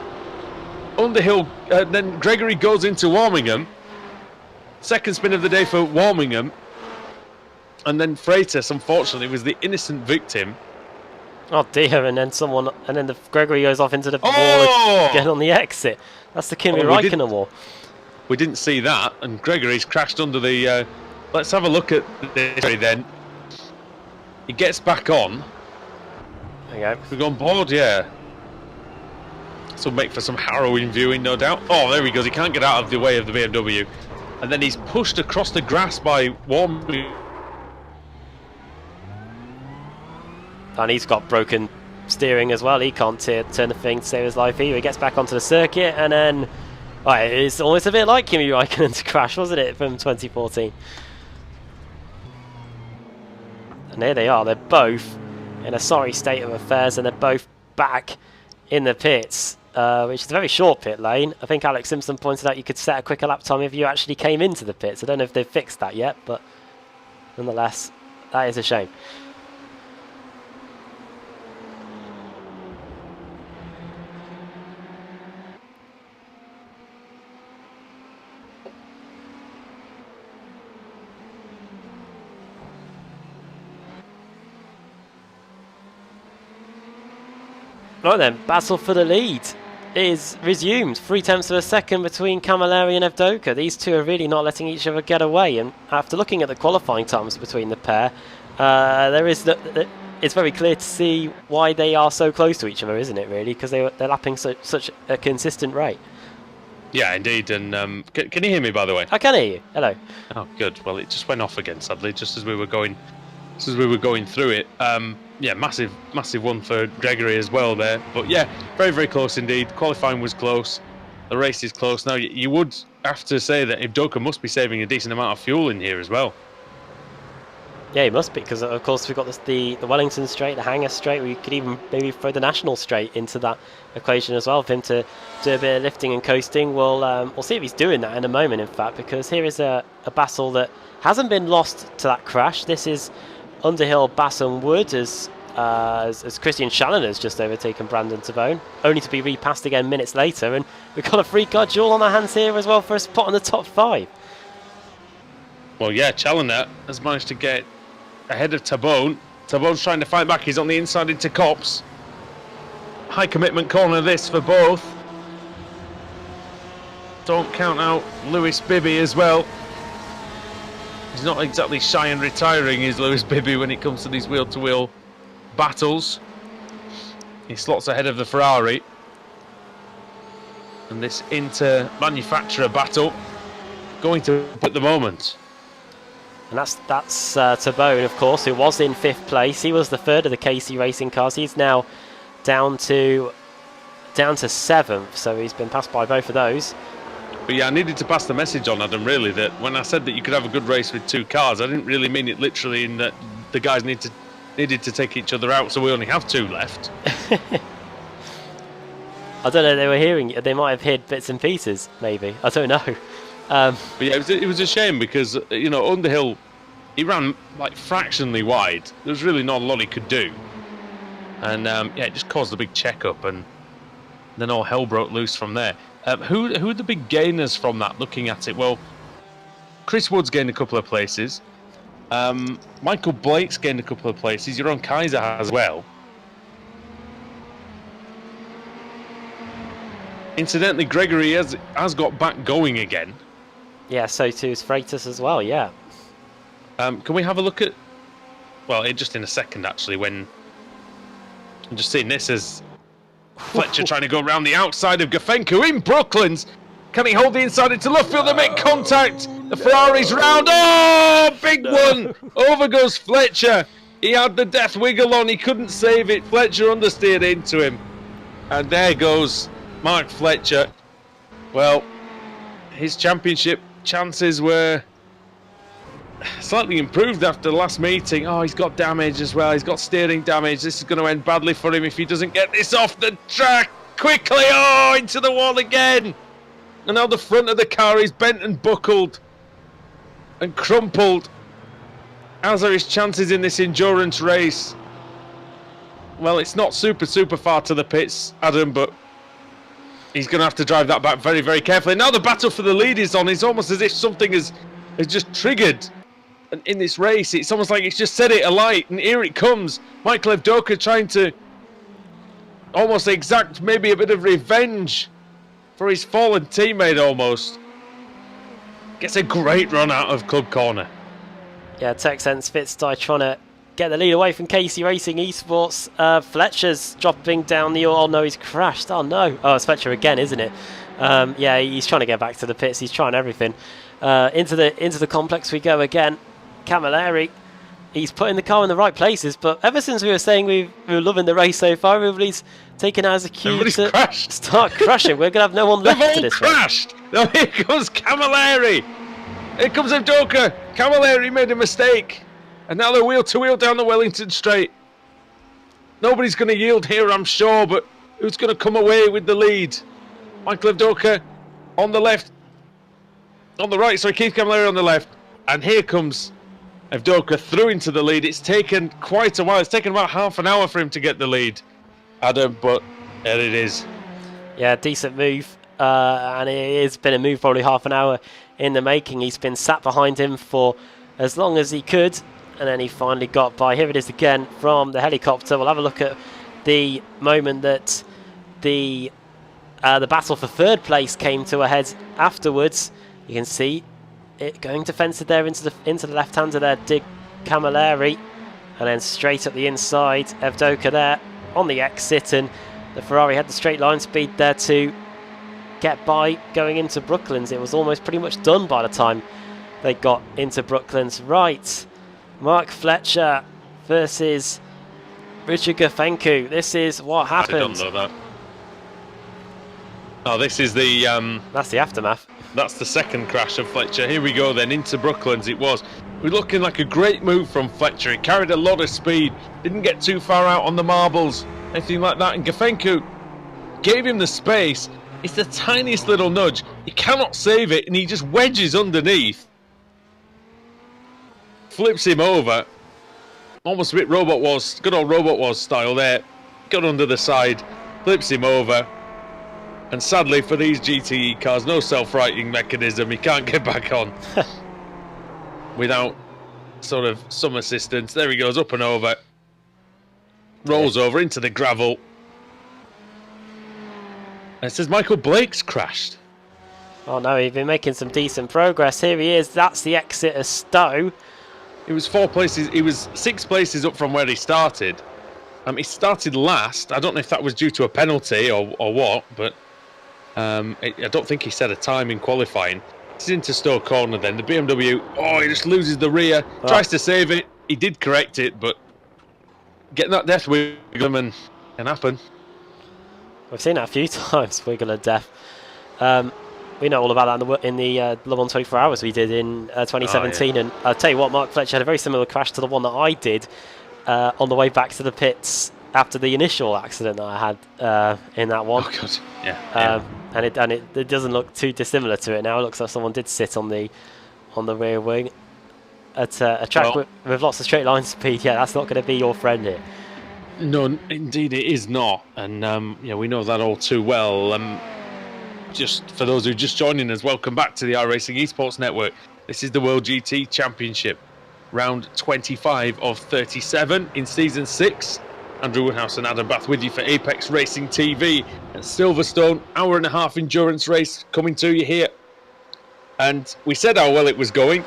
Then Gregory goes into Warmingham. Second spin of the day for Warmingham. And then Freitas, unfortunately, was the innocent victim. Oh dear, and then Gregory goes off into the wall again on the exit. That's the Kimi Räikkönen wall. We didn't see that, and Gregory's crashed under the... let's have a look at this then. He gets back on. There you go. We've gone board, yeah. This will make for some harrowing viewing, no doubt. Oh, there he goes. He can't get out of the way of the BMW. And then he's pushed across the grass by Warmingham. And he's got broken steering as well. He can't turn the thing to save his life either. He gets back onto the circuit, and then it's almost a bit like Kimi Räikkönen's crash, wasn't it, from 2014? And here they are. They're both in a sorry state of affairs, and they're both back in the pits, which is a very short pit lane. I think Alex Simpson pointed out you could set a quicker lap time if you actually came into the pits. I don't know if they've fixed that yet, but nonetheless, that is a shame. Right then, battle for the lead is resumed. 0.3 of a second between Camilleri and Evdoka. These two are really not letting each other get away. And after looking at the qualifying times between the pair, it's very clear to see why they are so close to each other, isn't it? Really, because they're lapping such a consistent rate. Yeah, indeed. And can you hear me, by the way? I can hear you. Hello. Oh, good. Well, it just went off again, sadly, just as we were going through it. Yeah, massive one for Gregory as well there. But yeah, very, very close indeed. Qualifying was close. The race is close. Now, you would have to say that Evdoka must be saving a decent amount of fuel in here as well. Yeah, he must be, because of course we've got the Wellington straight, the Hangar straight. We could even maybe throw the National straight into that equation as well for him to do a bit of lifting and coasting. We'll see if he's doing that in a moment, in fact, because here is a battle that hasn't been lost to that crash. This is Underhill, Bass and Wood as Christian Challoner's just overtaken Brandon Tabone, only to be repassed again minutes later. And we've got a three-car duel on our hands here as well for a spot in the top 5. Well, yeah, Challoner has managed to get ahead of Tabone. Tabone's trying to fight back. He's on the inside into Copse. High commitment corner this for both. Don't count out Lewis Bibby as well. He's not exactly shy and retiring, is Lewis Bibby, when it comes to these wheel-to-wheel battles. He slots ahead of the Ferrari. And this inter-manufacturer battle going to at the moment. And that's Tabone, of course, who was in 5th place. He was the third of the KC Racing cars. He's now down to 7th, so he's been passed by both of those. But yeah, I needed to pass the message on, Adam, really, that when I said that you could have a good race with 2 cars, I didn't really mean it literally in that the guys needed to take each other out, so we only have 2 left. I don't know, they were hearing it. They might have hid bits and pieces, maybe. I don't know. But yeah, it was a shame because, you know, Underhill, he ran like fractionally wide. There was really not a lot he could do. And yeah, it just caused a big check-up, and then all hell broke loose from there. Who are the big gainers from that, looking at it? Well, Chris Wood's gained a couple of places. Michael Blake's gained a couple of places. Jeroen Kaiser has as well. Incidentally, Gregory has got back going again. Yeah, so too is Freitas as well, yeah. Can we have a look at... Well, just in a second, actually, when... I'm just seeing this as... Fletcher trying to go around the outside of Gafenko in Brooklands. Can he hold the inside into left field and make contact? The Ferrari's round. Oh, big one. Over goes Fletcher. He had the death wiggle on. He couldn't save it. Fletcher understeered into him. And there goes Mark Fletcher. Well, his championship chances were slightly improved after the last meeting. Oh, he's got damage as well. He's got steering damage. This is going to end badly for him if he doesn't get this off the track quickly. Oh, into the wall again. And now the front of the car is bent and buckled and crumpled. As are his chances in this endurance race. Well, it's not super far to the pits, Adam, but he's going to have to drive that back very, very carefully. Now the battle for the lead is on. It's almost as if something has just triggered in this race. It's almost like it's just set it alight, and here it comes. Michael Evdoka trying to almost exact maybe a bit of revenge for his fallen teammate almost. Gets a great run out of Club Corner. Yeah, TechSense Fitzdie trying to get the lead away from KC Racing Esports. Fletcher's dropping down the... Oh no, he's crashed. Oh no. Oh, it's Fletcher again, isn't it? Yeah, he's trying to get back to the pits. He's trying everything. Into the complex we go again. Camilleri, he's putting the car in the right places, but ever since we were saying we were loving the race so far, everybody's taken as a cue to crashed. Start crashing. We're going to have no one left They've to all this crashed. Race. Now here comes Camilleri. Here comes Evdoka. Camilleri made a mistake. And now they're wheel to wheel down the Wellington Straight. Nobody's going to yield here, I'm sure, but who's going to come away with the lead? Michael Evdoka on the left. On the right, sorry, Keith Camilleri on the left. And here comes Evdoka through into the lead. It's taken quite a while. It's taken about half an hour for him to get the lead, Adam, but there it is. Yeah, decent move. And it has been a move probably half an hour in the making. He's been sat behind him for as long as he could, and then he finally got by. Here it is again from the helicopter. We'll have a look at the moment that the battle for third place came to a head afterwards. You can see it going defensive there into the left-hander there, Dig Camilleri, and then straight up the inside, Evdoka there on the exit, and the Ferrari had the straight line speed there to get by going into Brooklands. It was almost pretty much done by the time they got into Brooklands. Right, Mark Fletcher versus Richard Gafencu. This is what happened. I don't know that. Oh, this is the... That's the aftermath. That's the second crash of Fletcher. Here we go then, into Brooklands it was. We're looking like a great move from Fletcher. He carried a lot of speed, didn't get too far out on the marbles, anything like that. And Gafencu gave him the space. It's the tiniest little nudge. He cannot save it, and he just wedges underneath. Flips him over. Almost a bit Robot Wars, good old Robot Wars style there. Got under the side, flips him over. And sadly for these GTE cars, no self-righting mechanism. He can't get back on without sort of some assistance. There he goes, up and over. Rolls over into the gravel. And it says Michael Blake's crashed. Oh no, he's been making some decent progress. Here he is. That's the exit of Stowe. It was 4 places. He was 6 places up from where he started. He started last. I don't know if that was due to a penalty or what, but I don't think he set a time in qualifying. He's into Stowe Corner then. The BMW, he just loses the rear. Oh. Tries to save it. He did correct it, but getting that death wiggle and can happen. We've seen that a few times, wiggle and death. We know all about that in the Le Mans 24 Hours we did in 2017. Oh, yeah. And I'll tell you what, Mark Fletcher had a very similar crash to the one that I did on the way back to the pits after the initial accident that I had in that one. Oh, God. Yeah. And it doesn't look too dissimilar to it now. It looks like someone did sit on the rear wing at a track with lots of straight line speed. Yeah, that's not going to be your friend here. No, indeed it is not. And we know that all too well. Just for those who are just joining us, welcome back to the iRacing Esports Network. This is the World GT Championship, round 25 of 37 in Season 6. Andrew Woodhouse and Adam Bath with you for Apex Racing TV at Silverstone. Hour-and-a-half endurance race coming to you here. And we said how well it was going.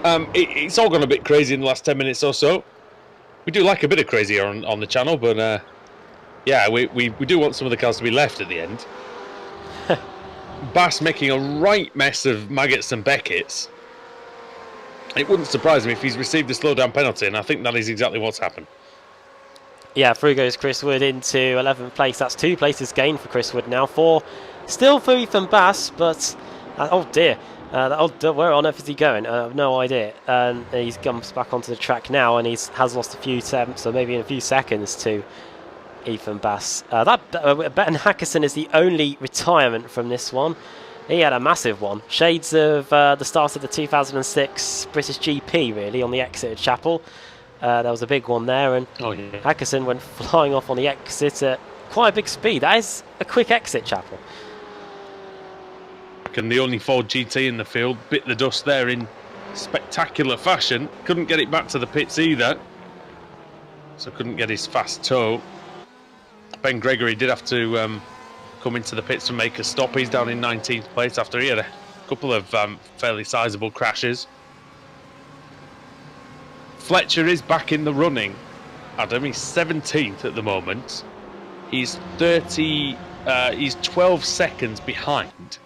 It's all gone a bit crazy in the last 10 minutes or so. We do like a bit of crazy on the channel, but we do want some of the cars to be left at the end. Bass making a right mess of Maggots and Beckett's. It wouldn't surprise me if he's received a slowdown penalty, and I think that is exactly what's happened. Yeah, through goes Chris Wood into 11th place. That's 2 places gained for Chris Wood now. 4 Still for Ethan Bass, but oh dear. Where on earth is he going? I have no idea. And he's comes back onto the track now, and has lost a few temps, or maybe in a few seconds to Ethan Bass. Ben Hackerson is the only retirement from this one. He had a massive one. Shades of the start of the 2006 British GP, really, on the exit at Chapel. There was a big one there, and Hackerson went flying off on the exit at quite a big speed. That is a quick exit, Chapel. And the only Ford GT in the field bit the dust there in spectacular fashion. Couldn't get it back to the pits either, so couldn't get his fast tow. Ben Gregory did have to come into the pits to make a stop. He's down in 19th place after he had a couple of fairly sizable crashes. Fletcher is back in the running. Adam, he's 17th at the moment. He's 12 seconds behind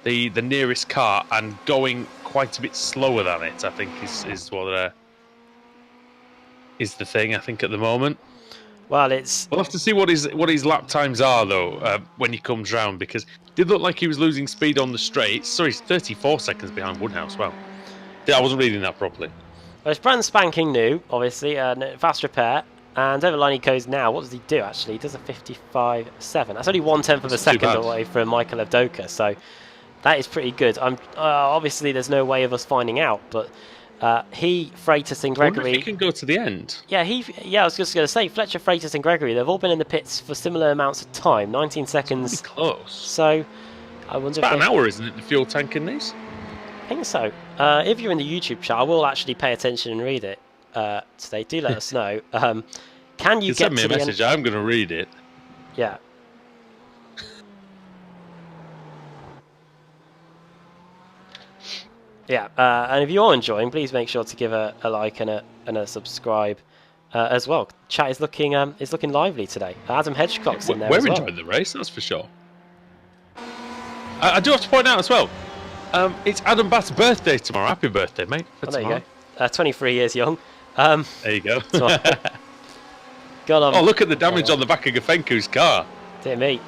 the nearest car and going quite a bit slower than it, I think is what is the thing, I think, at the moment. Well, we'll have to see what his lap times are, though, when he comes round, because it did look like he was losing speed on the straights. So he's 34 seconds behind Woodhouse. Well, yeah, I wasn't reading that properly. Well, it's brand spanking new, obviously, fast repair. And over the line he goes now. What does he do, actually? He does a 55.7. That's only 1/10 of a second away from Michael Evdoka, so that is pretty good. Obviously, there's no way of us finding out, but Freitas and Gregory... I wonder if he can go to the end. Yeah, I was just going to say, Fletcher, Freitas and Gregory, they've all been in the pits for similar amounts of time, 19 seconds. Pretty close. So, I wonder it's about an hour, isn't it, the fuel tank in these? I think so. If you're in the YouTube chat, I will actually pay attention and read it today. Do let us know. Can you get send me a message? I'm going to read it. Yeah. Yeah, and if you are enjoying, please make sure to give a like and a subscribe as well. Chat is looking lively today. Adam Hedgecock's in there as well. We're enjoying the race, that's for sure. I do have to point out as well, it's Adam Batt's birthday tomorrow. Happy birthday, mate. There you go. 23 years young. There you go. God, oh, look at the damage on the back of Gafenku's car. Dear me.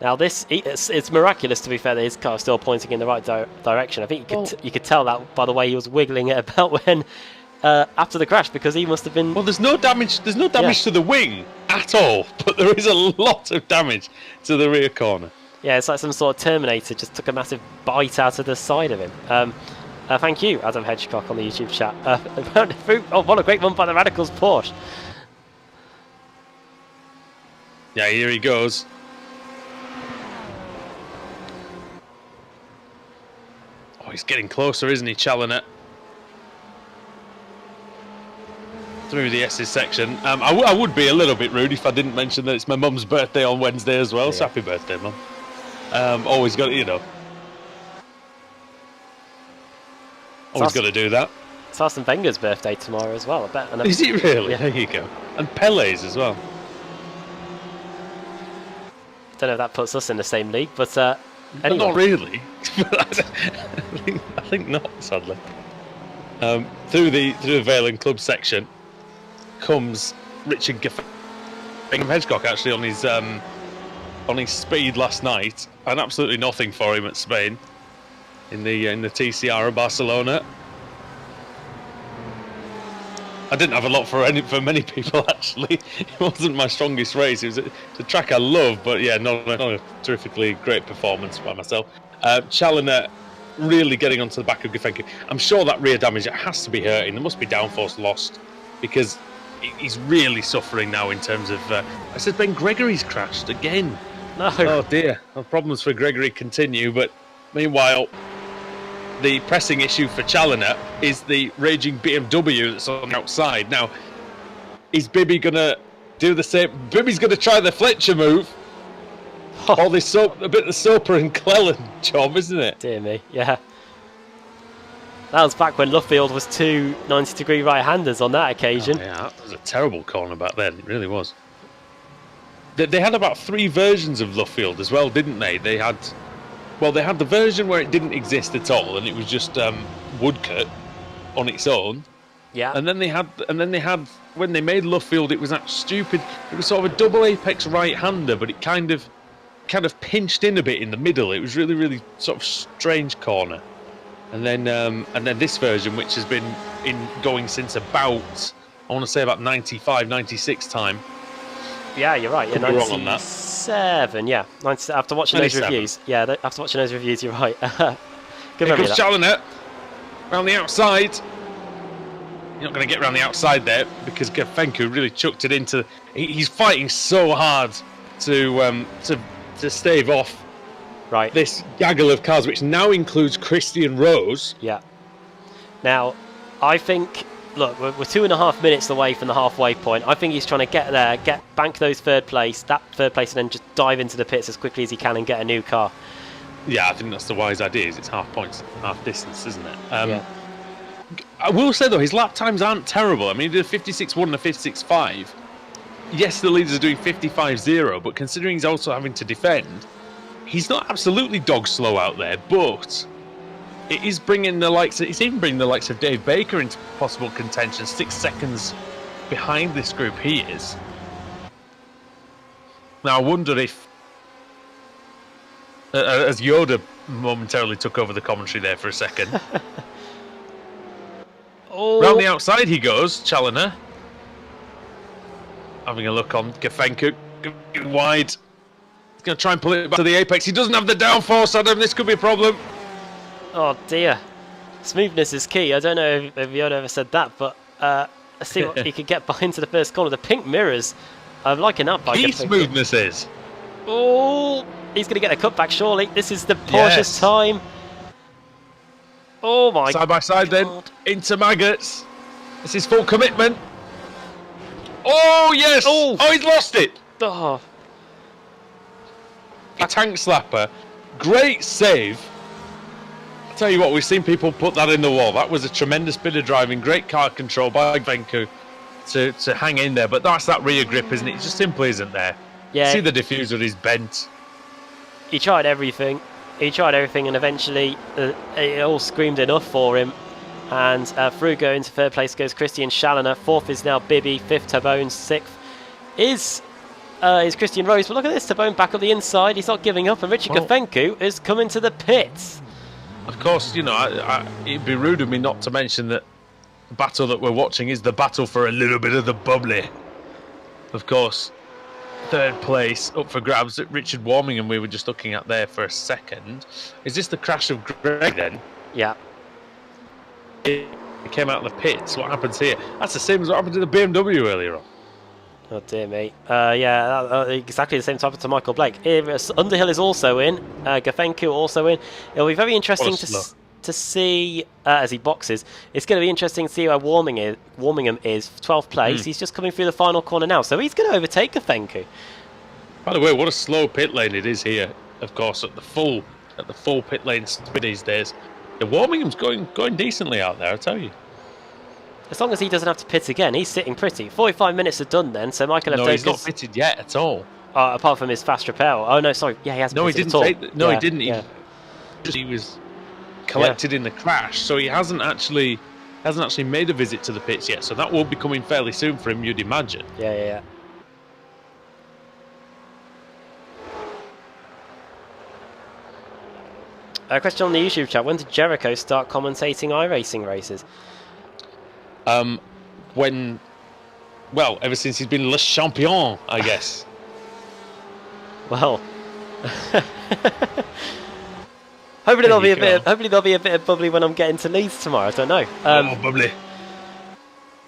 Now it's miraculous, to be fair, that his car is still pointing in the right direction. I think you could tell that by the way he was wiggling it about when after the crash, because he must have been... Well, there's no damage to the wing at all, but there is a lot of damage to the rear corner. Yeah, it's like some sort of Terminator just took a massive bite out of the side of him. Thank you, Adam Hedgecock, on the YouTube chat. Oh, what a great run by the Radicals Porsche. Yeah, here he goes. Oh, he's getting closer, isn't he, Challoner? Through the S's section. I would be a little bit rude if I didn't mention that it's my mum's birthday on Wednesday as well. Yeah. So happy birthday, Mum. Always got, you know. Always got to do that. It's Arsene Wenger's birthday tomorrow as well, I bet. Is it really? Yeah. There you go. And Pele's as well. Don't know if that puts us in the same league, but anyway. Not really. I think not, sadly. Through the Valen Club section comes Richard Hedgecock, actually, on his speed last night, and absolutely nothing for him at Spain in the TCR of Barcelona. I didn't have a lot for many people, actually. It wasn't my strongest race. It was a track I love, but yeah, not a terrifically great performance by myself. Challoner really getting onto the back of Gafenku. I'm sure that rear damage, it has to be hurting. There must be downforce lost, because he's really suffering now in terms of... I said Ben Gregory's crashed again. No. Oh dear. Well, problems for Gregory continue, but meanwhile, the pressing issue for Challoner is the raging BMW that's on the outside. Now, is Bibby going to do the same? Bibby's going to try the Fletcher move. All this a bit of the Soper and Cleland job, isn't it? Dear me, yeah. That was back when Luffield was two 90-degree right-handers on that occasion. Oh, yeah, that was a terrible corner back then. It really was. They had about 3 versions of Luffield as well, didn't they? They had the version where it didn't exist at all, and it was just woodcut on its own. Yeah. And then they had when they made Luffield, it was that stupid. It was sort of a double apex right-hander, but it kind of kind of pinched in a bit in the middle. It was really, really sort of strange corner. And then this version, which has been going since about, I want to say about 95, 96 time. Yeah, you're right. Yeah, 97. Yeah, 90, after watching 97. Those reviews. Yeah, after watching those reviews, you're right. Good Here comes Challoner around the outside. You're not going to get around the outside there because Gafenko really chucked it into. He's fighting so hard to stave off this gaggle of cars, which now includes Christian Rose. Yeah. Now, I think. Look, we're 2.5 minutes away from the halfway point. I think he's trying to get there, bank that third place, and then just dive into the pits as quickly as he can and get a new car. Yeah, I think that's the wise idea. It's half points, half distance, isn't it? Yeah. I will say though, his lap times aren't terrible. I mean, he did a 56.1 and a 56.5. Yes, the leaders are doing 55.0, but considering he's also having to defend, he's not absolutely dog slow out there. But it is bringing the likes. It's even bringing the likes of Dave Baker into possible contention. 6 seconds behind this group he is. Now I wonder if, as Yoda momentarily took over the commentary there for a second. Round the outside he goes, Challoner. Having a look on Gafenko, wide. He's going to try and pull it back to the apex. He doesn't have the downforce, Adam. This could be a problem. Oh dear. Smoothness is key. I don't know if Yoda ever said that, but let's see what he could get into the first corner. The pink mirrors, I'm liking that by Gafenko. Smoothness is. Oh, he's going to get a cutback, surely. This is the Porsche's time. Oh my God. Side by side then, into Maggots. This is full commitment. Oh, yes! Oh, he's lost it! Oh. A tank slapper. Great save. I'll tell you what, we've seen people put that in the wall. That was a tremendous bit of driving. Great car control by Venku to hang in there. But that's that rear grip, isn't it? It just simply isn't there. Yeah. See the diffuser is bent. He tried everything. And eventually it all screamed enough for him. And through going into third place goes Christian Challoner. Fourth is now Bibby. Fifth, Tabone. Sixth is Christian Rose. But look at this, Tabone back on the inside. He's not giving up. And Richard Gafenko is coming to the pits. Of course, you know, it'd be rude of me not to mention that the battle that we're watching is the battle for a little bit of the bubbly. Of course, third place up for grabs. Richard Warmingham we were just looking at there for a second. Is this the crash of Greg then? Yeah. It came out of the pits. What happens here? That's the same as what happened to the BMW earlier on. Oh dear me. Exactly the same type to Michael Blake. Underhill is also in. Gafenko also in. It'll be very interesting to see as he boxes. It's going to be interesting to see how Warmingham is. 12th place. He's just coming through the final corner now, so he's going to overtake Gafenko. By the way, what a slow pit lane it is here. Of course, at the full pit lane speed these days. The Warmingham's going decently out there, I tell you. As long as he doesn't have to pit again, he's sitting pretty. 45 minutes are done then, so Michael No, he's not pitted yet at all. Apart from his fast repel. Oh no, sorry. Yeah, he hasn't pitted at all. He didn't. He was collected in the crash, so he hasn't actually made a visit to the pits yet. So that will be coming fairly soon for him, you'd imagine. Yeah. Question on the YouTube chat: when did Jericho start commentating iRacing races? Ever since he's been Le Champion, I guess. Well, hopefully there'll be a bit of bubbly when I'm getting to Leeds tomorrow. I don't know. Bubbly.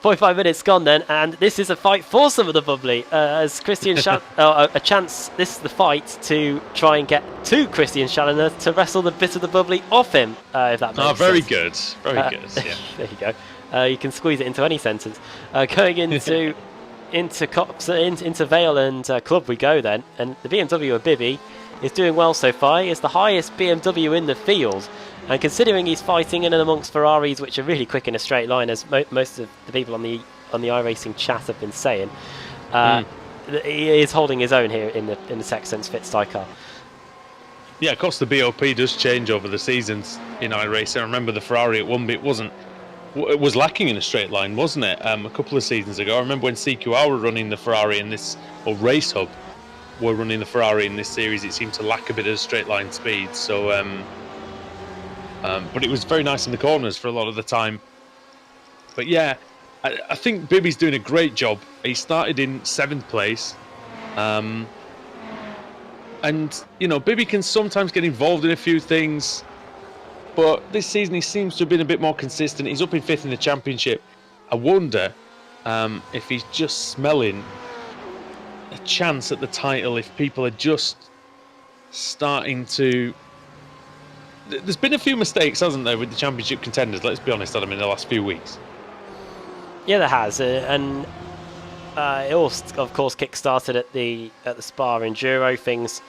45 minutes gone then, and this is a fight for some of the bubbly. As Christian a chance. This is the fight to try and get to Christian Challoner to wrestle the bit of the bubbly off him. If that makes very sense. Good. Very good. Yeah. There you go. You can squeeze it into any sentence. Going into Vale and Club we go then, and the BMW of Bibby is doing well so far. He is the highest BMW in the field, and considering he's fighting in and amongst Ferraris, which are really quick in a straight line, as most of the people on the iRacing chat have been saying, he is holding his own here in the Texans Fit car. Yeah, of course the BOP does change over the seasons in iRacing. I remember the Ferrari at one bit it was lacking in a straight line, wasn't it? A couple of seasons ago, I remember when CQR were running the Ferrari in this Race Hub, were running the Ferrari in this series, it seemed to lack a bit of straight line speed. So, but it was very nice in the corners for a lot of the time. But yeah, I think Bibby's doing a great job. He started in 7th place. And, you know, Bibby can sometimes get involved in a few things. But this season he seems to have been a bit more consistent. He's up in 5th in the championship. I wonder if he's just smelling a chance at the title, if people are just starting to... There's been a few mistakes, hasn't there, with the championship contenders, let's be honest, Adam, in the last few weeks. Yeah, there has, and it all, of course, kick-started at the Spa Enduro. Things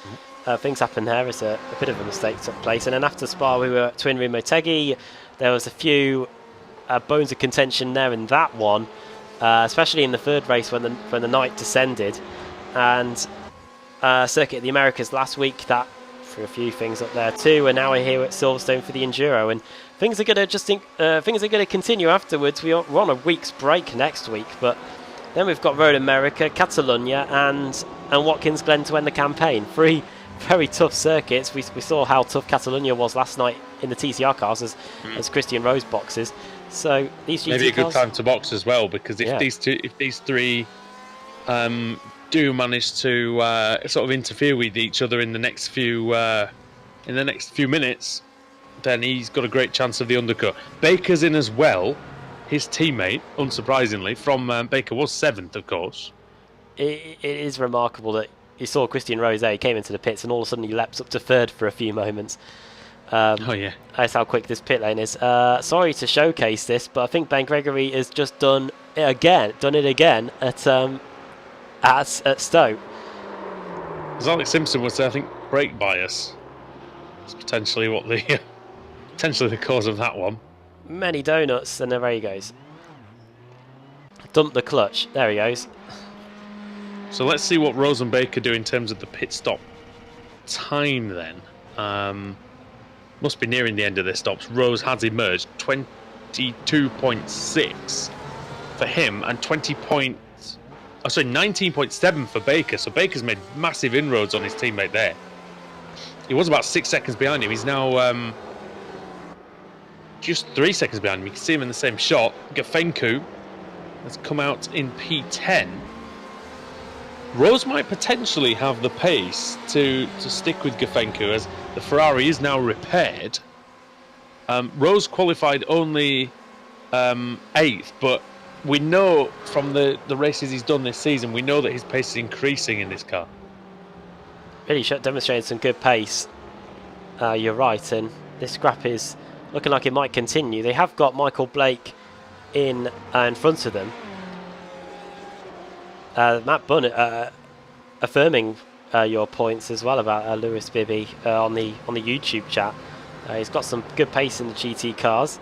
happened there as a bit of a mistake took place, and then after Spa we were at Twin Rim Motegi. There was a few bones of contention there in that one, especially in the 3rd race when the night descended, and Circuit of the Americas last week, that threw a few things up there too, and now we're here at Silverstone for the Enduro, and things are going to continue afterwards. We're on a week's break next week, but then we've got Road America, Catalonia, and Watkins Glen to end the campaign. 3 very tough circuits. We saw how tough Catalonia was last night in the TCR cars as Christian Rose boxes. So these GT maybe a good cars, time to box as well, because if these 3 do manage to sort of interfere with each other in the next few minutes, then he's got a great chance of the undercut. Baker's in as well. His teammate, unsurprisingly, from Baker was 7th, of course. It is remarkable that you saw Christian Rose, he came into the pits and all of a sudden he leaps up to 3rd for a few moments. Oh yeah, that's how quick this pit lane is. Sorry to showcase this, but I think Ben Gregory has just done it again at Stowe. As Alex Simpson would say, I think brake bias is potentially what the potentially the cause of that one. Many donuts, and there he goes. Dump the clutch. There he goes. So let's see what Rose and Baker do in terms of the pit stop time then. Must be nearing the end of their stops. Rose has emerged 22.6 for him and 19.7 for Baker. So Baker's made massive inroads on his teammate there. He was about 6 seconds behind him. He's now just 3 seconds behind him. You can see him in the same shot. Gafencu has come out in P10. Rose might potentially have the pace to stick with Gafencu as the Ferrari is now repaired. Rose qualified only 8th, but we know from the races he's done this season, we know that his pace is increasing in this car. Really demonstrated some good pace. You're right, and this scrap is looking like it might continue. They have got Michael Blake in front of them. Matt Bunn affirming your points as well about Lewis Bibby on the YouTube chat. He's got some good pace in the GT cars.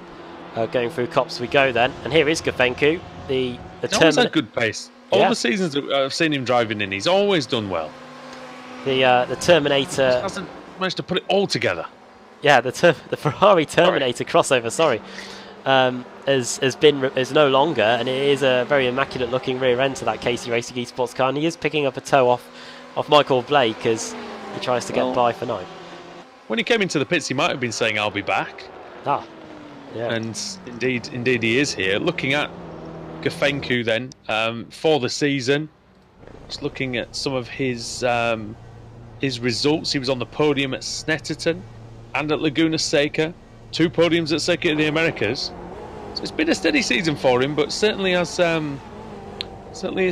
Going through Cops we go then, and here is Gafencu. He's always had good pace. All the seasons that I've seen him driving in, he's always done well. The Terminator he hasn't managed to put it all together. Yeah, the Ferrari Terminator crossover. Sorry. is no longer, and it is a very immaculate looking rear end to that Casey Racing Esports car, and he is picking up a toe off Michael Blake as he tries to get by for 9. When he came into the pits, he might have been saying, "I'll be back." Yeah. And indeed he is here. Looking at Gafencu then for the season, just looking at some of his results. He was on the podium at Snetterton and at Laguna Seca, 2 podiums at Circuit of the Americas. So it's been a steady season for him, but certainly is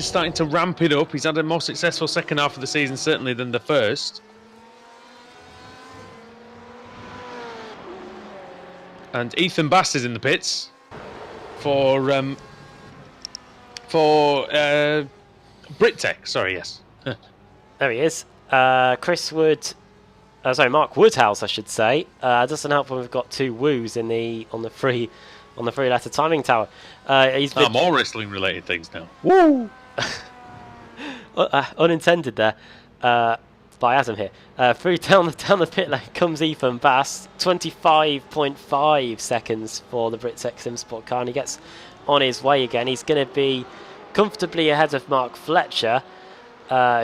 starting to ramp it up. He's had a more successful second half of the season certainly than the first. And Ethan Bass is in the pits for Brittech. Sorry, yes. There he is. Mark Woodhouse, I should say. Doesn't help when we've got 2 woos on the three-letter timing tower. More wrestling-related things now. Woo! Unintended there. By Adam here. Through down the pit lane comes Ethan Bass. 25.5 seconds for the Brittech SimSport car, and he gets on his way again. He's going to be comfortably ahead of Mark Fletcher.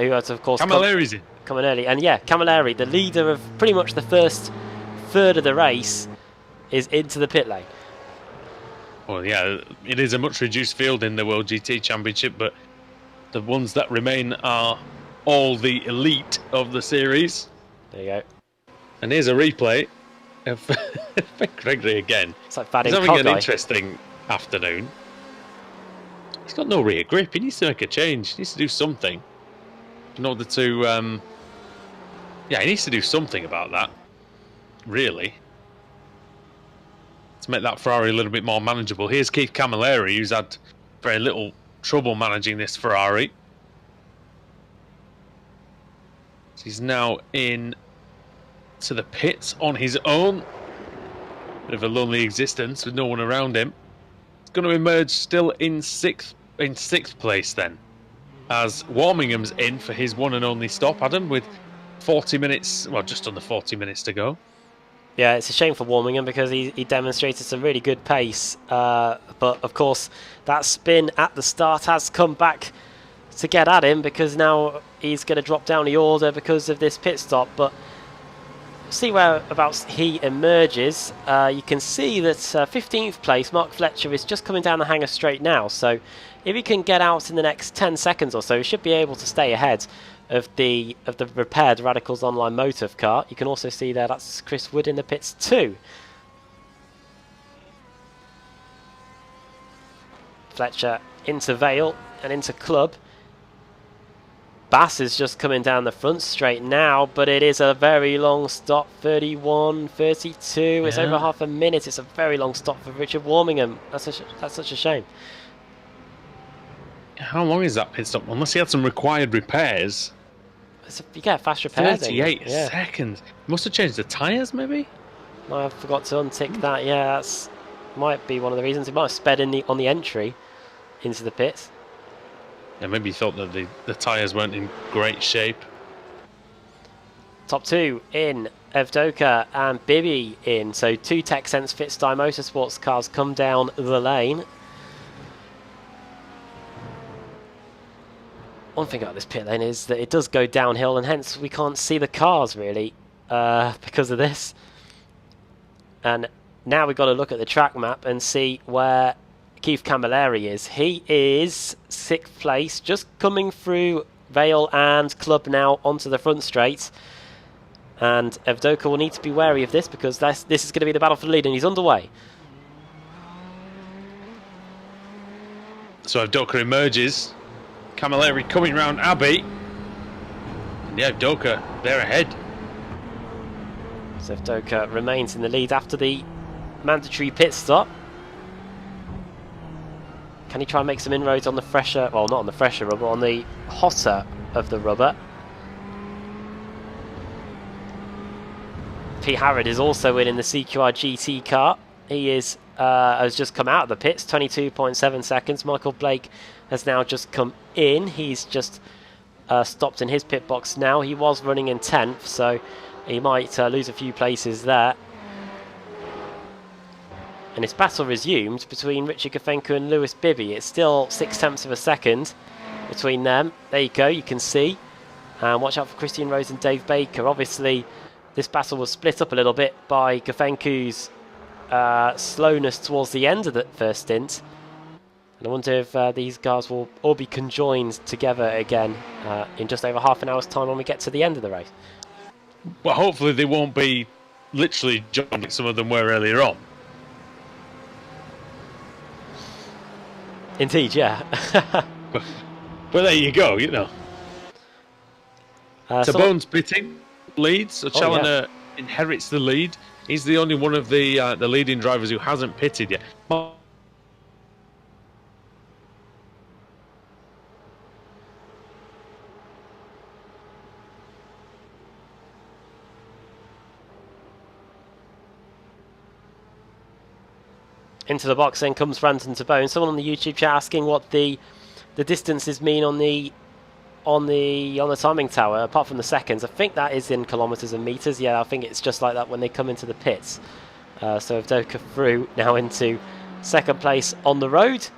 who has, of course, Camilleri's in. coming early. And yeah, Camilleri, the leader of pretty much the first third of the race, is into the pit lane. Well, yeah, it is a much reduced field in the World GT Championship, but the ones that remain are all the elite of the series. There you go. And here's a replay of Gregory again. It's like He's having an interesting afternoon. He's got no rear grip. He needs to make a change. He needs to do something in order to... yeah, he needs to do something about that, really, to make that Ferrari a little bit more manageable. Here's Keith Camilleri, who's had very little trouble managing this Ferrari. He's now in to the pits on his own. Bit of a lonely existence with no one around him. He's going to emerge still in sixth place then, as Warmingham's in for his one and only stop, Adam, with 40 minutes, well, just under 40 minutes to go. Yeah, it's a shame for Warmingham because he demonstrated some really good pace. But, of course, that spin at the start has come back to get at him because now he's going to drop down the order because of this pit stop. But see whereabouts he emerges. You can see that 15th place, Mark Fletcher, is just coming down the hanger straight now. So if he can get out in the next 10 seconds or so, he should be able to stay ahead of the repaired Radicals Online Motive car. You can also see there that's Chris Wood in the pits too. Fletcher into Vale and into Club. Bass is just coming down the front straight now, but it is a very long stop. 31, 32. It's over half a minute. It's a very long stop for Richard Warmingham. That's such a shame. How long is that pit stop? Unless he had some required repairs. You get fast repairs. 38 seconds. Must have changed the tyres, maybe? I forgot to untick that. Yeah, that's might be one of the reasons. He might have sped on the entry into the pits. Yeah, maybe he thought that the tyres weren't in great shape. Top two in, Evdoka and Bibby in. So two TechSense Fitstyle Motorsports cars come down the lane. One thing about this pit lane is that it does go downhill and hence we can't see the cars really because of this. And now we've got to look at the track map and see where Keith Camilleri is. He is 6th place, just coming through Vale and Club now onto the front straight. And Evdoka will need to be wary of this because this is going to be the battle for the lead and he's underway. So Evdoka emerges. Camilleri coming round Abbey. And yeah, Evdoka, they're ahead. So Evdoka remains in the lead after the mandatory pit stop. Can he try and make some inroads on the fresher, well, not on the fresher rubber, on the hotter of the rubber? Pete Harrod is also in the CQR GT car. He has just come out of the pits, 22.7 seconds. Michael Blake has now just come in. He's just stopped in his pit box now. He was running in 10th, so he might lose a few places there. And it's battle resumed between Richard Gafenko and Lewis Bibby. It's still 0.6 of a second between them. There you go, you can see. And watch out for Christian Rose and Dave Baker. Obviously, this battle was split up a little bit by Gafenko's slowness towards the end of the first stint. And I wonder if these guys will all be conjoined together again in just over half an hour's time when we get to the end of the race. Well, hopefully they won't be literally joined like some of them were earlier on. Indeed, yeah. but there you go, you know. Tabone's pitting, leads, so Challoner inherits the lead. He's the only one of the leading drivers who hasn't pitted yet. Into the box then comes Brandon Tabone. Someone on the YouTube chat asking what the distances mean on the timing tower, apart from the seconds. I think that is in kilometres and metres. Yeah, I think it's just like that when they come into the pits. So Evdoka through now into second place on the road.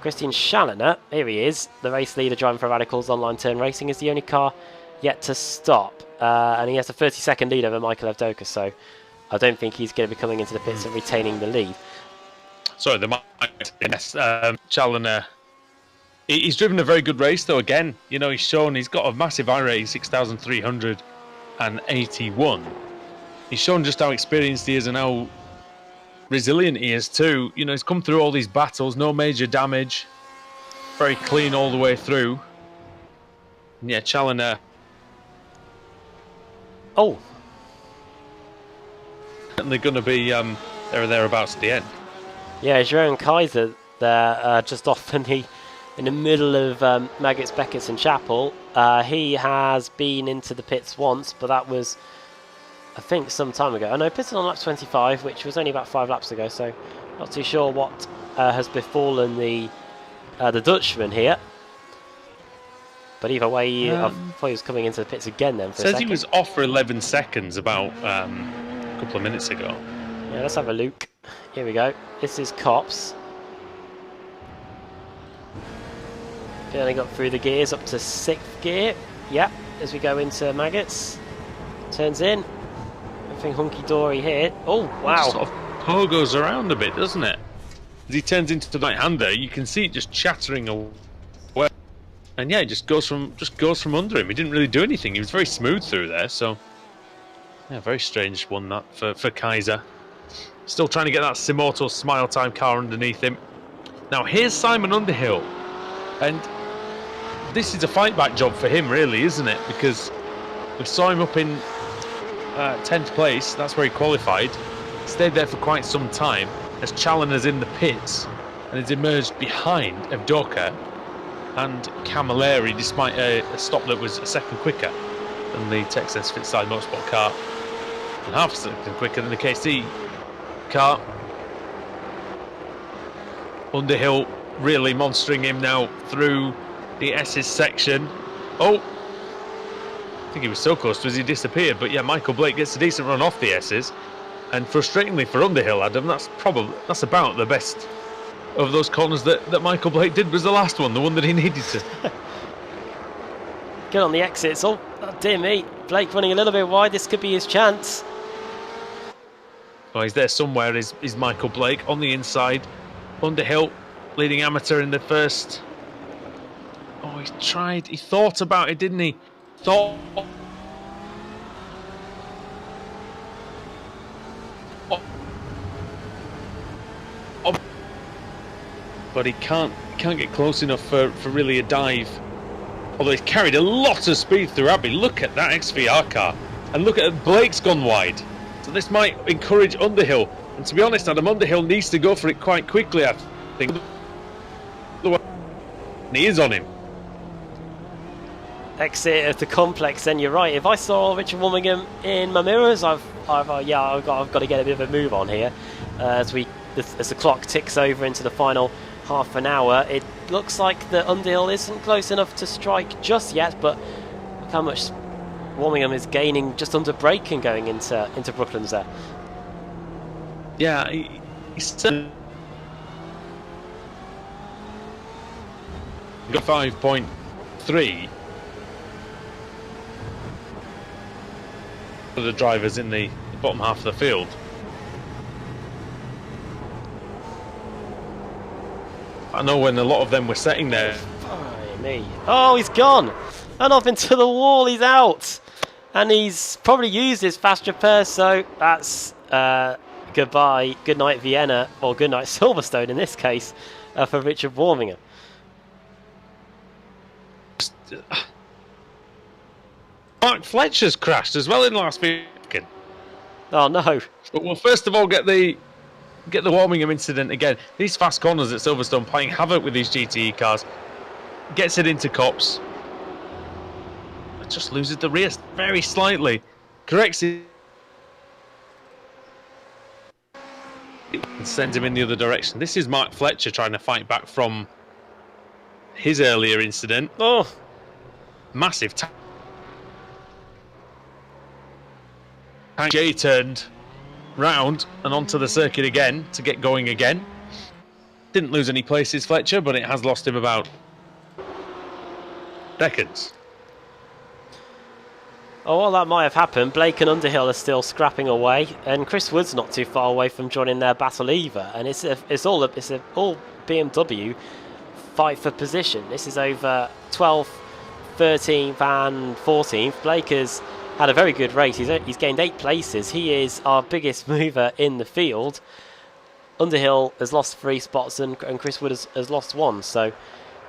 Christian Challoner, here he is, the race leader driving for Radicals Online Turn Racing, is the only car yet to stop. And he has a 30-second lead over Michael Evdoka, so I don't think he's going to be coming into the pits and retaining the lead. Sorry, the yes, Challoner. He's driven a very good race, though. Again, you know, he's got a massive iRating 6,381. He's shown just how experienced he is and how resilient he is too. You know, he's come through all these battles, no major damage, very clean all the way through. And yeah, Challoner. Oh, Certainly going to be there or thereabouts at the end. yeah, Jerome Kaiser there, just off in the middle of Maggots, Beckett's and Chapel. He has been into the pits once, but that was, I think, some time ago. I know, pitted on lap 25, which was only about 5 laps ago, so not too sure what has befallen the Dutchman here. But either way, I thought he was coming into the pits again then for a second. Says he was off for 11 seconds about a couple of minutes ago. Yeah, let's have a look. Here we go. This is Cops. Finally got through the gears up to 6th gear. Yep, as we go into Maggots. Turns in. Everything hunky-dory here. Oh, wow. It sort of pogos around a bit, doesn't it? As he turns into the right-hander, you can see it just chattering away. And yeah, it just goes from under him. He didn't really do anything. He was very smooth through there, so yeah, very strange one that for Kaiser. Still trying to get that Simoto Smile Time car underneath him. Now here's Simon Underhill, and this is a fight back job for him, really, isn't it? Because we saw him up in 10th place. That's where he qualified. Stayed there for quite some time as Challoner's in the pits and has emerged behind Evdoka and Camilleri, despite a stop that was a second quicker than the Texas Fitside Motorsport car and half a second quicker than the KC car. Underhill really monstering him now through the S's section. Oh, I think he was so close to as he disappeared, but yeah, Michael Blake gets a decent run off the S's, and frustratingly for Underhill, Adam, that's about the best of those corners that Michael Blake did was the last one, the one that he needed to. Get on the exits. Oh, dear me. Blake running a little bit wide. This could be his chance. Oh, he's there somewhere, is Michael Blake on the inside. Underhill, leading amateur in the first. Oh, he thought about it, didn't he? Thought. But he can't get close enough for really a dive. Although he's carried a lot of speed through Abbey. Look at that XVR car. And look at Blake's gone wide. So this might encourage Underhill. And to be honest, Adam, Underhill needs to go for it quite quickly, I think. He is on him. Exit of the complex, then you're right. If I saw Richard Warmingham in my mirrors, I've got to get a bit of a move on here. As the clock ticks over into the final half an hour, it looks like the Underhill isn't close enough to strike just yet, but look how much Warmingham is gaining just under braking going into Brooklands there. Yeah, he's got 5.3 for the drivers in the bottom half of the field. I know when a lot of them were setting there. Oh, he's gone! And off into the wall, he's out! And he's probably used his fast repair, so that's goodbye, good night Vienna, or good night Silverstone in this case, for Richard Warmingham. Mark Fletcher's crashed as well in last weekend. Oh no! But we'll first of all get the Warmingham incident again. These fast corners at Silverstone playing havoc with these GTE cars. Gets it into Copse. Just loses the rear very slightly. Corrects it. And sends him in the other direction. This is Mark Fletcher trying to fight back from his earlier incident. Oh! Massive Jay turned round and onto the circuit again to get going again. Didn't lose any places, Fletcher, but it has lost him about seconds. Oh, well, that might have happened. Blake and Underhill are still scrapping away, and Chris Wood's not too far away from joining their battle either. And it's all BMW fight for position. This is over 12th, 13th, and 14th. Blake has had a very good race. He's gained 8 places. He is our biggest mover in the field. Underhill has lost 3 spots, and Chris Wood has lost 1. So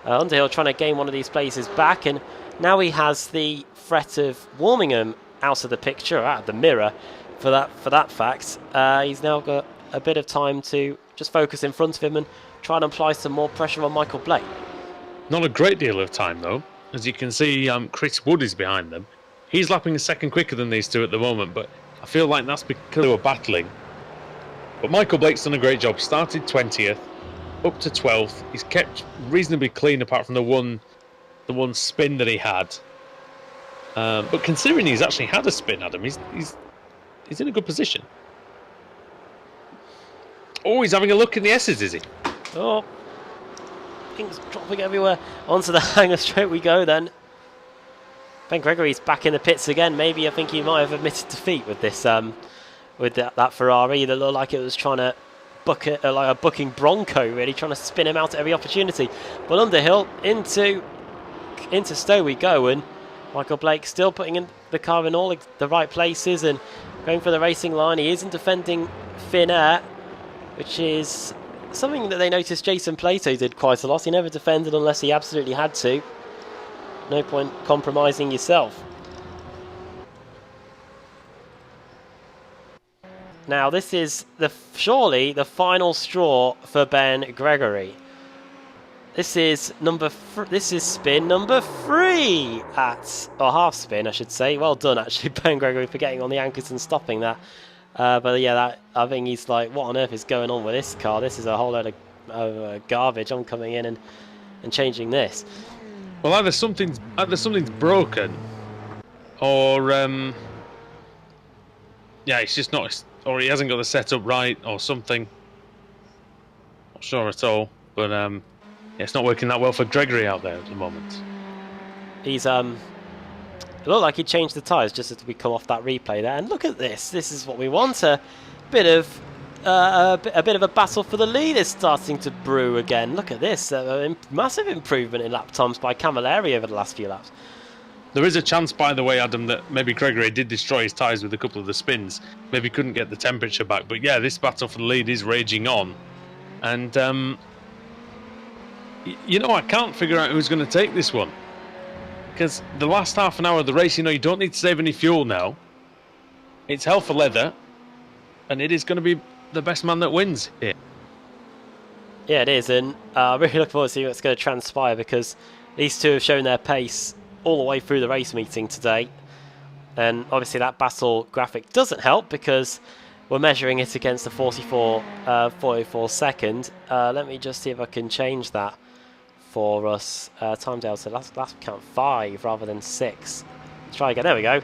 Underhill trying to gain one of these places back, and now he has the threat of Warmingham out of the picture, out of the mirror, for that fact. He's now got a bit of time to just focus in front of him and try and apply some more pressure on Michael Blake. Not a great deal of time, though. As you can see, Chris Wood is behind them. He's lapping a second quicker than these two at the moment, but I feel like that's because they were battling. But Michael Blake's done a great job. Started 20th, up to 12th. He's kept reasonably clean apart from the one spin that he had. But considering he's actually had a spin, Adam, he's in a good position. Oh, he's having a look in the S's, is he? Oh, things dropping everywhere. Onto the hangar straight we go then. Ben Gregory's back in the pits again. Maybe I think he might have admitted defeat with this, with that Ferrari that looked like it was trying to book it like a booking Bronco, really trying to spin him out at every opportunity. But Underhill into Stowe we go, and Michael Blake still putting in the car in all the right places and going for the racing line. He isn't defending thin air, which is something that they noticed Jason Plato did quite a lot. He never defended unless he absolutely had to. No point compromising yourself. Now this is surely the final straw for Ben Gregory. This is spin number 3 or half spin, I should say. Well done, actually, Ben Gregory, for getting on the anchors and stopping that. But yeah, I think he's like, what on earth is going on with this car? This is a whole load of garbage. I'm coming in and changing this. Well, either something's broken, or yeah, it's just not, or he hasn't got the setup right, or something. Not sure at all, but yeah, it's not working that well for Gregory out there at the moment. He's it looked like he changed the tyres just as we come off that replay there, and look at this. This is what we want. A bit of a battle for the lead is starting to brew again. Look at this, massive improvement in lap times by Camilleri over the last few laps. There is a chance, by the way, Adam, that maybe Gregory did destroy his tyres with a couple of the spins. Maybe couldn't get the temperature back. But yeah, this battle for the lead is raging on. And, you know, I can't figure out who's going to take this one. Because the last half an hour of the race, you know, you don't need to save any fuel now. It's hell for leather. And it is going to be the best man that wins here. Yeah, it is. And I really look forward to seeing what's going to transpire, because these two have shown their pace all the way through the race meeting today, and obviously that battle graphic doesn't help because we're measuring it against the 44 second. Let me just see if I can change that for us. Time delta, last count 5 rather than 6. Let's try again. There we go.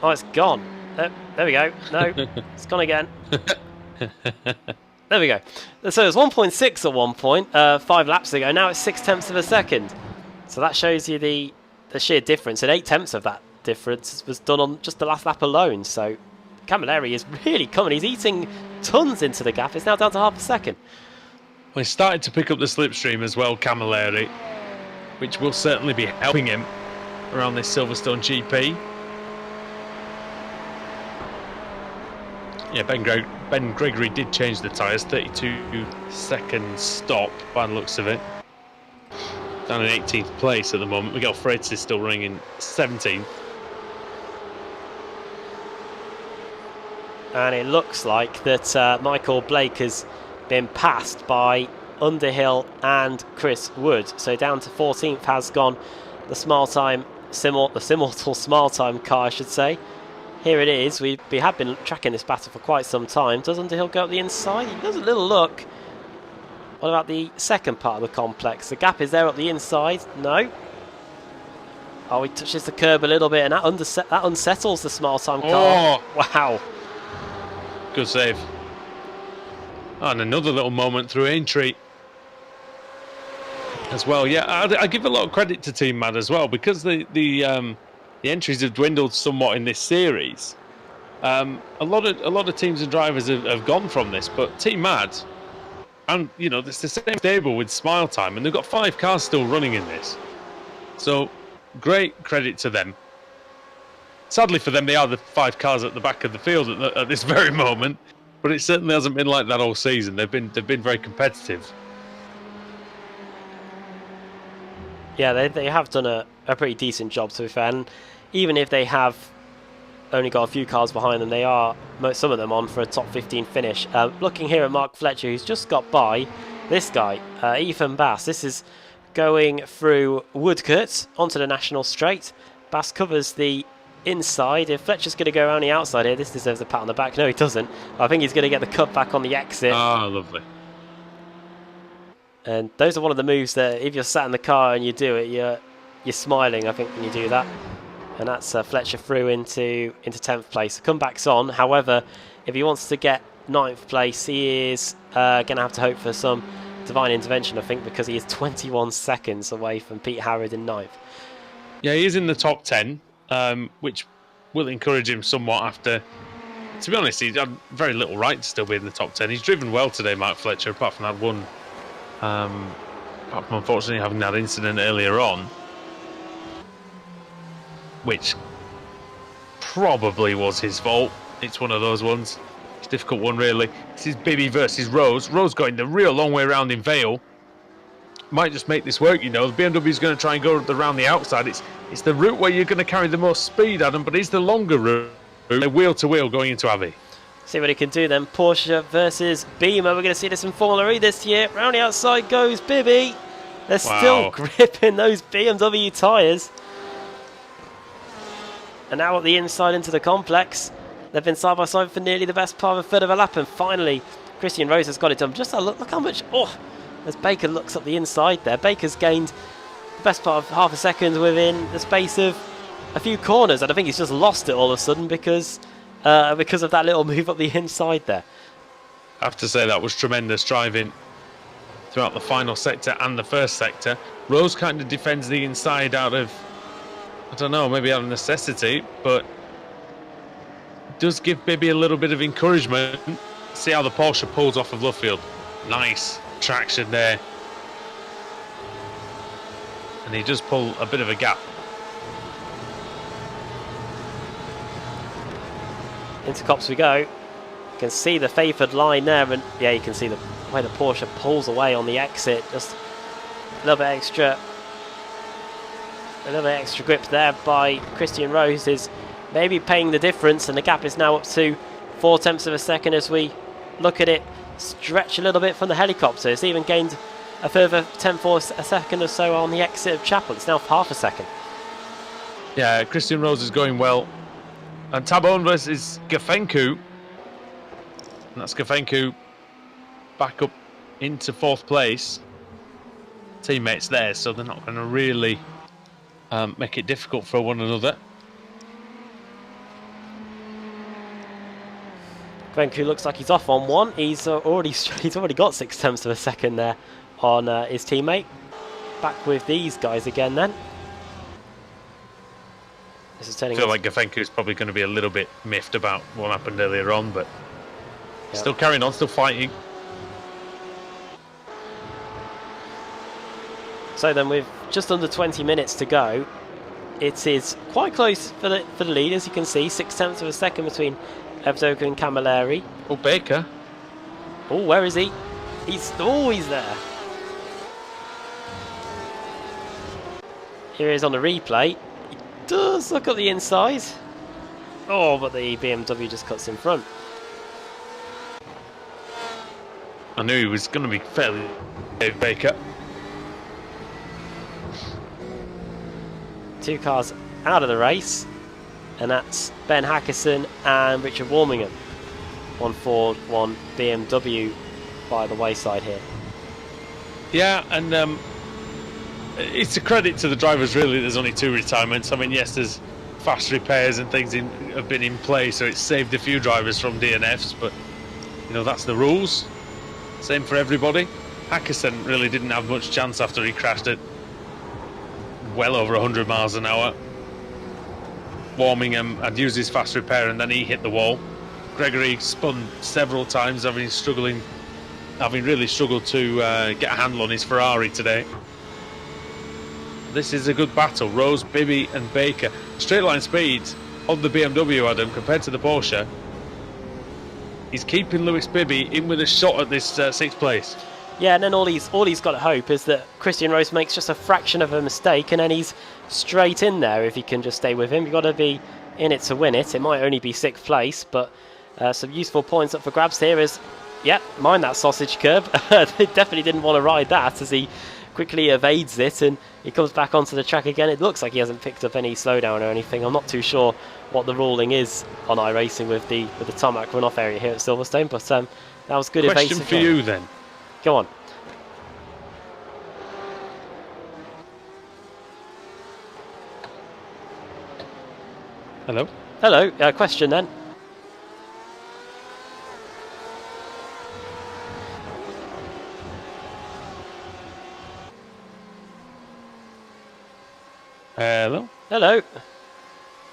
Oh, it's gone. There we go. No, it's gone again. There we go. So it was 1.6 at one point, 5 laps ago. Now it's 0.6 of a second. So that shows you the sheer difference. And 0.8 of that difference was done on just the last lap alone. So Camilleri is really coming. He's eating tons into the gap. It's now down to half a second. Well, he started to pick up the slipstream as well, Camilleri, which will certainly be helping him around this Silverstone GP. Yeah, Ben Gregory did change the tyres. 32-second stop by the looks of it. Down in 18th place at the moment. Miguel Freitas is still running in 17th. And it looks like that Michael Blake has been passed by Underhill and Chris Wood. So down to 14th has gone the Simultal Smile Time car, I should say. Here it is. We have been tracking this battle for quite some time. Does Underhill go up the inside? He does a little look. What about the second part of the complex? The gap is there up the inside. No. Oh, he touches the curb a little bit, and that unsettles the Smile Time car. Oh. Wow. Good save. And another little moment through Aintree as well. Yeah, I give a lot of credit to Team Mad as well, because the entries have dwindled somewhat in this series. A lot of teams and drivers have gone from this, but Team Mad, and you know, it's the same stable with Smile Time, and they've got 5 cars still running in this. So great credit to them. Sadly for them, they are the 5 cars at the back of the field at this very moment, but it certainly hasn't been like that all season. They've been very competitive. Yeah, they have done a pretty decent job, to be fair. And even if they have only got a few cars behind them, they are, some of them, on for a top 15 finish. Looking here at Mark Fletcher, who's just got by this guy, Ethan Bass. This is going through Woodcote onto the National Straight. Bass covers the inside. If Fletcher's going to go around the outside here, this deserves a pat on the back. No, he doesn't. I think he's going to get the cut back on the exit. Ah, lovely. And those are one of the moves that if you're sat in the car and you do it, you're smiling, I think, when you do that. And that's Fletcher through into 10th place. Comeback's on. However, if he wants to get 9th place, he is going to have to hope for some divine intervention, I think, because he is 21 seconds away from Pete Harrod in 9th. Yeah, he is in the top 10, which will encourage him somewhat after. To be honest, he's had very little right to still be in the top 10. He's driven well today, Mark Fletcher, apart from that one. Apart from unfortunately having that incident earlier on, which probably was his fault. It's one of those ones. It's a difficult one, really. This is Bibby versus Rose. Rose going the real long way around in Vale. Might just make this work, you know. The BMW is going to try and go around the outside. It's the route where you're going to carry the most speed, Adam, but it's the longer route. They're wheel to wheel going into Abbey. See what he can do then. Porsche versus Beamer. We're going to see this in Formula E this year. Round the outside goes Bibby. They're still gripping those BMW tyres. And now at the inside into the complex. They've been side by side for nearly the best part of a third of a lap. And finally, Christian Rose has got it done. Just a look how much... Oh, as Baker looks up the inside there. Baker's gained the best part of half a second within the space of a few corners. And I think he's just lost it all of a sudden because of that little move up the inside there. I have to say that was tremendous driving throughout the final sector and the first sector. Rose kind of defends the inside out of, I don't know, maybe out of necessity, but does give Bibby a little bit of encouragement. See how the Porsche pulls off of Luffield. Nice traction there. And he does pull a bit of a gap. Into Copse we go. You can see the favoured line there, and yeah, you can see the way the Porsche pulls away on the exit. Just a little bit extra grip there by Christian Rose is maybe paying the difference, and the gap is now up to 0.4 of a second as we look at it stretch a little bit from the helicopter. It's even gained a further 0.4 a second or so on the exit of Chapel. It's now half a second. Yeah, Christian Rose is going well. And Tabone versus Gafencu. And that's Gafencu back up into 4th place. Teammates there, so they're not going to really make it difficult for one another. Gafencu looks like he's off on one. He's already got 0.6 of a second there on his teammate. Back with these guys again then. This is turning. I feel like Gafencu is probably going to be a little bit miffed about what happened earlier on, but still carrying on, still fighting. So then, with just under 20 minutes to go, it is quite close for the lead, as you can see. 0.6 of a second between Evdoga and Camilleri. Oh, Baker. Oh, where is he? He's there. Here he is on the replay. Does look at the inside. Oh, but the BMW just cuts in front. I knew he was going to be fairly Dave Baker. 2 cars out of the race, and that's Ben Hackerson and Richard Warmingham. 1 Ford, 1 BMW by the wayside here. Yeah, and it's a credit to the drivers, really. There's only 2 retirements. I mean, yes, there's fast repairs and things have been in play, so it's saved a few drivers from DNFs, but you know, that's the rules. Same for everybody. Hackerson really didn't have much chance after he crashed at well over 100 miles an hour. Warmingham had used his fast repair and then he hit the wall. Gregory spun several times, having really struggled to get a handle on his Ferrari today. This is a good battle. Rose, Bibby and Baker. Straight line speed on the BMW, Adam, compared to the Porsche. He's keeping Lewis Bibby in with a shot at this sixth place. Yeah, and then all he's got to hope is that Christian Rose makes just a fraction of a mistake and then he's straight in there if he can just stay with him. You've got to be in it to win it. It might only be sixth place, but some useful points up for grabs here is, yeah, mind that sausage curb. They definitely didn't want to ride that as he quickly evades it and he comes back onto the track again. It looks like he hasn't picked up any slowdown or anything. I'm not too sure what the ruling is on iRacing with the tarmac runoff area here at Silverstone, but that was good evasive. Question for you then. Go on. Hello? Hello, question then. Hello? Hello.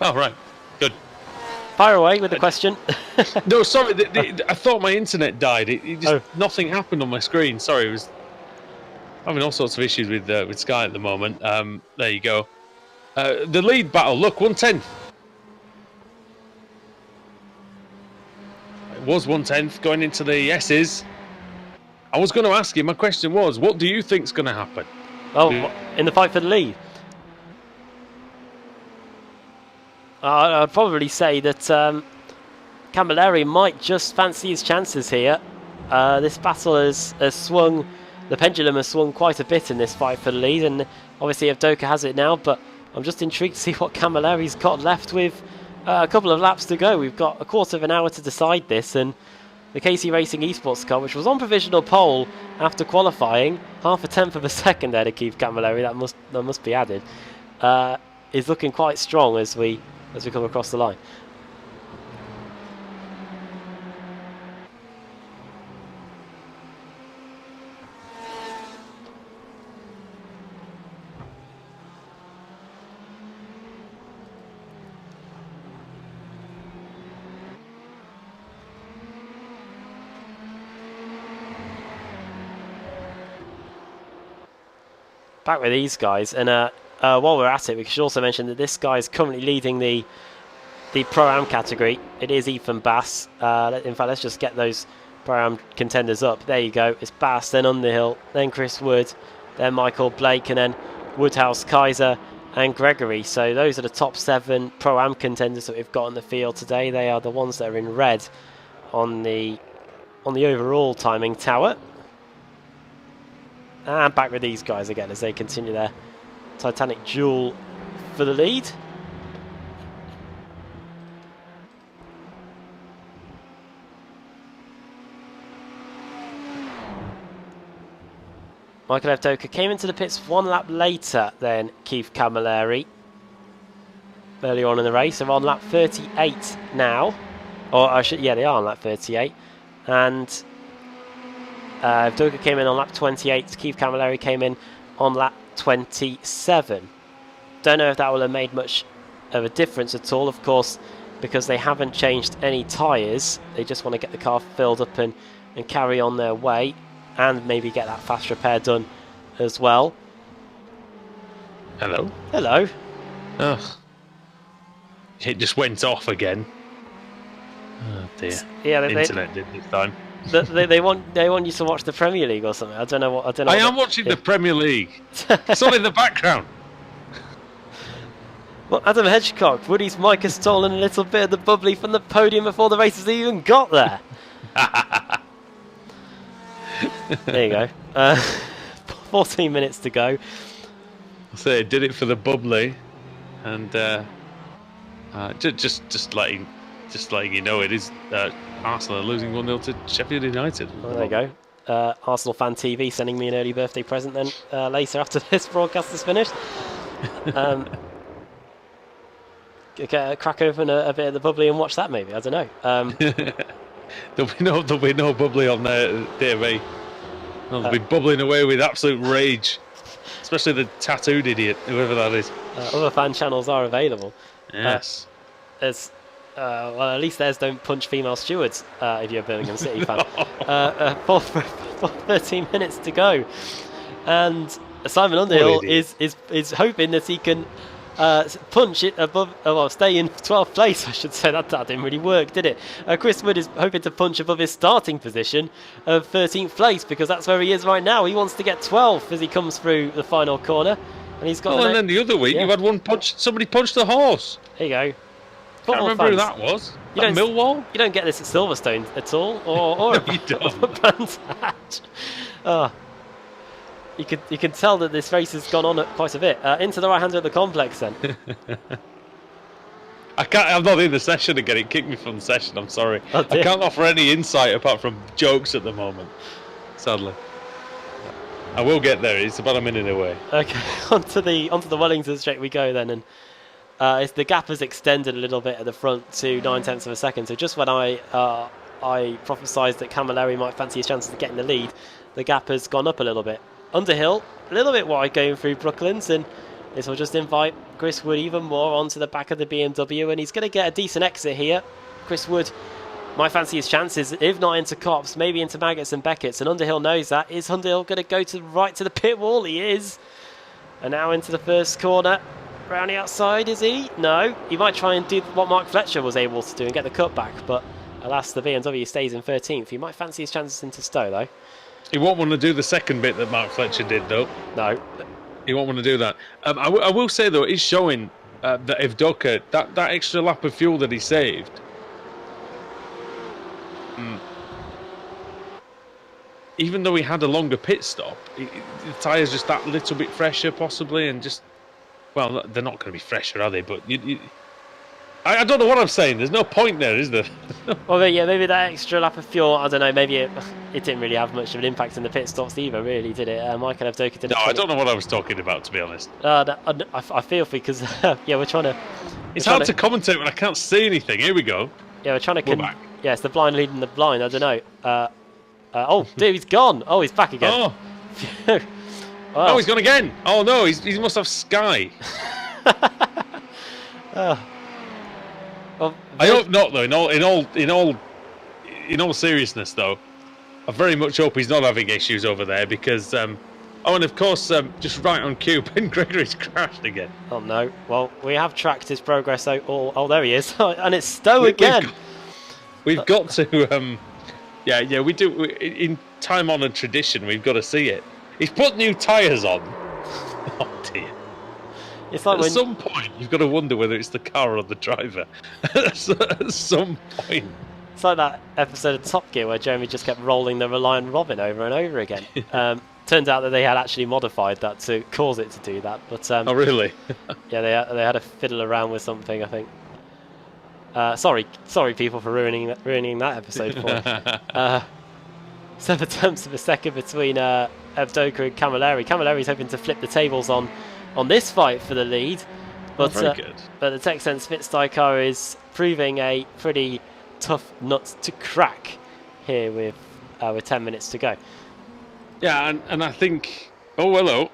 Oh, right. Good. Fire away with the question. No, sorry. I thought my internet died. Nothing happened on my screen. Sorry, I was having all sorts of issues with Sky at the moment. There you go. The lead battle. Look, 1/10. It was 1/10 going into the S's. I was going to ask you. My question was, what do you think's going to happen? Oh, in the fight for the lead. I'd probably say that Camilleri might just fancy his chances here. This battle has swung, the pendulum has swung quite a bit in this fight for the lead, and obviously Avdoka has it now, but I'm just intrigued to see what Camilleri's got left with a couple of laps to go. We've got a quarter of an hour to decide this, and the KC Racing Esports car, which was on provisional pole after qualifying, half a tenth of a second there to keep Camilleri, that must be added, is looking quite strong as we come across the line. Back with these guys, and while we're at it, we should also mention that this guy is currently leading the Pro-Am category. It is Ethan Bass. In fact, let's just get those Pro-Am contenders up. There you go. It's Bass, then Underhill, then Chris Wood, then Michael Blake, and then Woodhouse, Kaiser, and Gregory. So those are the top 7 Pro-Am contenders that we've got in the field today. They are the ones that are in red on the overall timing tower. And back with these guys again as they continue their Titanic duel for the lead. Michael Avdoka came into the pits 1 lap later than Keith Camilleri earlier on in the race. They're on lap 38 now. Yeah, they are on lap 38. And Avdoka came in on lap 28. Keith Camilleri came in on lap 27. Don't know if that will have made much of a difference at all, of course, because they haven't changed any tyres. They just want to get the car filled up and carry on their way, and maybe get that fast repair done as well. Hello? Hello. Ugh. It just went off again. Oh dear. Yeah, internet did this time. They want you to watch the Premier League or something. I don't know. I am watching the Premier League. It's on in the background. Well, Adam Hedgecock, Woody's mic has stolen a little bit of the bubbly from the podium before the race has even got there. There you go. 14 minutes to go. So it did it for the bubbly, and just letting you know, it is Arsenal are losing 1-0 to Sheffield United. Well, there you go. Arsenal Fan TV sending me an early birthday present then later after this broadcast is finished. Crack open a bit of the bubbly and watch that maybe. I don't know. There'll be no bubbly on there, dear me. They'll be bubbling away with absolute rage, especially the tattooed idiot, whoever that is. Other fan channels are available. Yes. Well, at least theirs don't punch female stewards. If you're a Birmingham City fan. 13 minutes to go, and Simon Underhill is hoping that he can punch it above, well, stay in 12th place, I should say. That didn't really work, did it? Chris Wood is hoping to punch above his starting position of 13th place, because that's where he is right now. He wants to get 12th as he comes through the final corner, and he's got. Well, and then the other week you had one punch. Somebody punched the horse. There you go. Can't remember who that was. Millwall? You don't get this at Silverstone at all, or no, you don't. Oh. You can tell that this race has gone on quite a bit. Into the right hand of the complex then. I'm not in the session again. It kicked me from the session. I'm sorry. I can't offer any insight apart from jokes at the moment. Sadly. I will get there. It's about a minute away. Okay, onto the Wellington straight we go then, and the gap has extended a little bit at the front to 9/10 of a second. So just when I prophesied that Camilleri might fancy his chances of getting the lead, the gap has gone up a little bit. Underhill, a little bit wide going through Brooklands, and this will just invite Chris Wood even more onto the back of the BMW, and he's going to get a decent exit here. Chris Wood might fancy his chances, if not into Cops, maybe into Maggots and Beckett's, and Underhill knows that. Is Underhill going to go right to the pit wall? He is. And now into the first corner. Round the outside, is he? No. He might try and do what Mark Fletcher was able to do and get the cutback, but alas, the BMW stays in 13th. He might fancy his chances into Stowe, though. He won't want to do the second bit that Mark Fletcher did, though. No. He won't want to do that. I will say, though, it's showing that Evdoka, that extra lap of fuel that he saved, even though he had a longer pit stop, the tyre's just that little bit fresher, possibly, and just... Well, they're not going to be fresher, are they? But I don't know what I'm saying. There's no point there, is there? Well, yeah, maybe that extra lap of fuel, I don't know, maybe it didn't really have much of an impact in the pit stops either, really, did it? Michael Evdoka did. No, I don't know what I was talking about, to be honest. I feel because yeah, we're trying to. It's hard to commentate when I can't see anything. Here we go. Yeah, we're trying to. We're back. Yeah, it's the blind leading the blind. I don't know. Oh, dude, he's gone. Oh, he's back again. Oh. Oh, he's gone again. Oh no, he must have Sky. Well, I hope not, though. In all seriousness, though, I very much hope he's not having issues over there because. Oh, and of course, just right on cue, Ben Gregory's crashed again. Oh no! Well, we have tracked his progress out. Oh, there he is, and it's Stowe again. We've got to. Yeah, we do. In time-honoured tradition, we've got to see it. He's put new tyres on. Oh dear. It's like at some point, you've got to wonder whether it's the car or the driver. At some point. It's like that episode of Top Gear where Jeremy just kept rolling the Reliant Robin over and over again. Turns out that they had actually modified that to cause it to do that. But oh really? Yeah, they had to fiddle around with something, I think. Sorry, people, for ruining that episode for me. 7/10 of a second between Evdoka and Camilleri. Camilleri's hoping to flip the tables on this fight for the lead, but but the Texan Spitstyle car is proving a pretty tough nut to crack here with 10 minutes to go. Yeah, and I think, oh hello,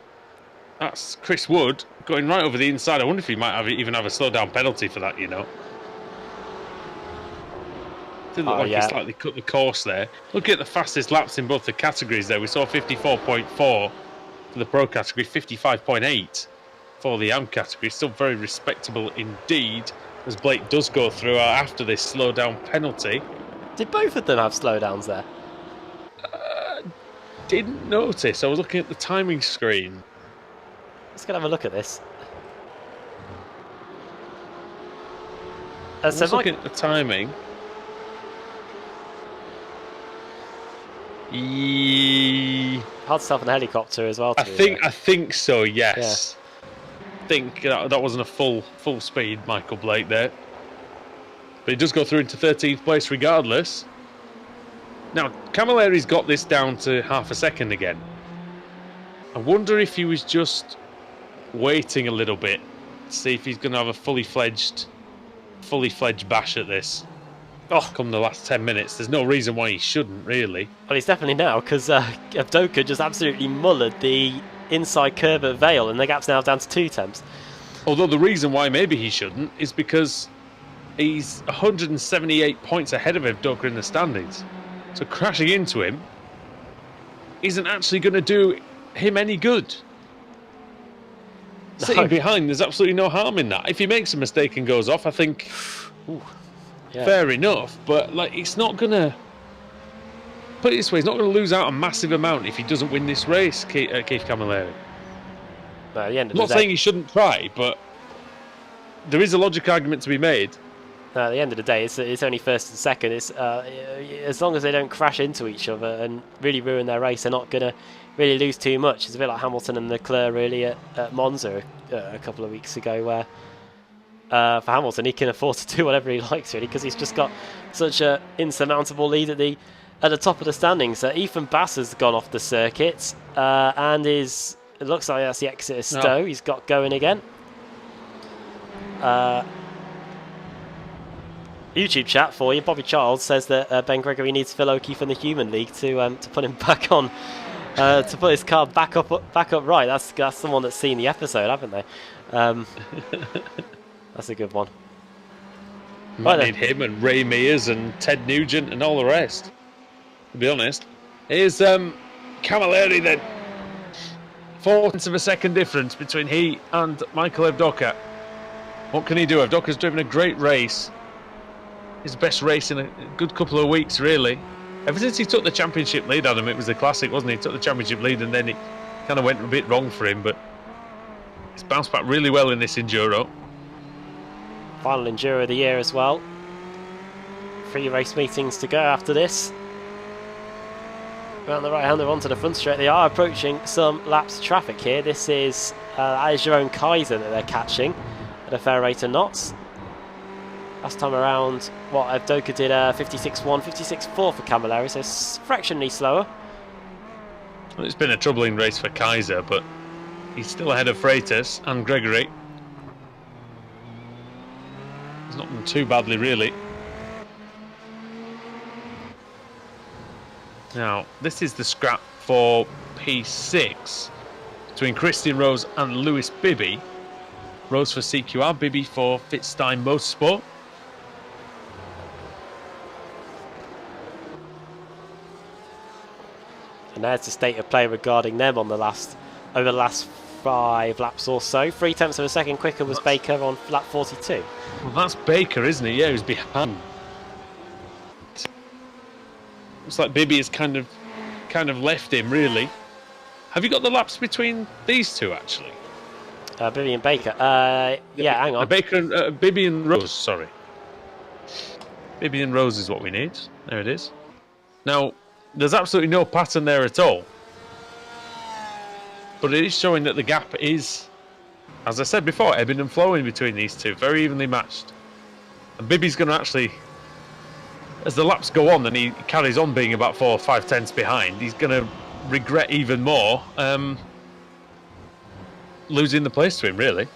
that's Chris Wood going right over the inside. I wonder if he might even have a slow down penalty for that, you know. Didn't look like he slightly cut the course there. Look at the fastest laps in both the categories there. We saw 54.4 for the Pro category, 55.8 for the AM category. Still very respectable indeed, as Blake does go through after this slow down penalty. Did both of them have slowdowns there? Didn't notice. I was looking at the timing screen. Let's go have a look at this. I was looking at the timing. Hard stuff in the helicopter as well. I think so. Yes. Yeah. I think that wasn't a full speed Michael Blake there, but he does go through into 13th place regardless. Now Camilleri's got this down to half a second again. I wonder if he was just waiting a little bit to see if he's going to have a fully fledged bash at this. come the last 10 minutes. There's no reason why he shouldn't, really. Well, he's definitely now, because Avdoka just absolutely mullered the inside curve at Vale, and the gap's now down to 2 tenths. Although the reason why maybe he shouldn't is because he's 178 points ahead of Avdoka in the standings. So crashing into him isn't actually going to do him any good. No. Sitting behind, there's absolutely no harm in that. If he makes a mistake and goes off, I think Yeah. fair enough. But like, it's not going to... Put it this way, he's not going to lose out a massive amount if he doesn't win this race, Keith Camilleri. No, at the end of I'm not the day, saying he shouldn't try, but there is a logic argument to be made. at the end of the day, it's only first and second. It's as long as they don't crash into each other and really ruin their race, they're not going to really lose too much. It's a bit like Hamilton and Leclerc really at Monza a couple of weeks ago, where for Hamilton he can afford to do whatever he likes really, because he's just got such an insurmountable lead at the top of the standings. Ethan Bass has gone off the circuit and it looks like that's the exit of Stowe. He's got going again. YouTube chat for you. Bobby Charles says that Ben Gregory needs Phil O'Keefe in the Human League to put him back on, to put his car back up right. That's someone that's seen the episode, haven't they? That's a good one. Might need him and Ray Mears and Ted Nugent and all the rest, to be honest. Here's Camilleri then. 4/10 of a second difference between he and Michael Avdoka. What can he do? Avdoka's driven a great race. His best race in a good couple of weeks, really. Ever since he took the championship lead, Adam, it was the classic, wasn't he? He took the championship lead and then it kind of went a bit wrong for him, but he's bounced back really well in this Enduro. Final Enduro of the year as well. 3 race meetings to go after this. Around the right hander onto the front straight. They are approaching some laps of traffic here. This is Jerome Kaiser that they're catching at a fair rate of knots. Last time around, Avdoka did 56.1, 56.4 for Camilleri, so it's fractionally slower. Well, it's been a troubling race for Kaiser, but he's still ahead of Freitas and Gregory. He's not done too badly, really. Now, this is the scrap for P6 between Christian Rose and Lewis Bibby. Rose for CQR, Bibby for Fitzstein Motorsport. And there's the state of play regarding them on over the last 5 laps or so. 0.3 of a second quicker was Baker on lap 42. Well, that's Baker, isn't he? Yeah, he was behind. Looks like Bibby has kind of left him, really. Have you got the laps between these two, actually? Bibby and Baker. Yeah, hang on. Baker and Bibby and Rose. Sorry, Bibby and Rose is what we need. There it is. Now, there's absolutely no pattern there at all, but it is showing that the gap is, as I said before, ebbing and flowing between these two, very evenly matched. And Bibby's going to actually, as the laps go on and he carries on being about 4 or 5 tenths behind, he's going to regret even more losing the place to him, really.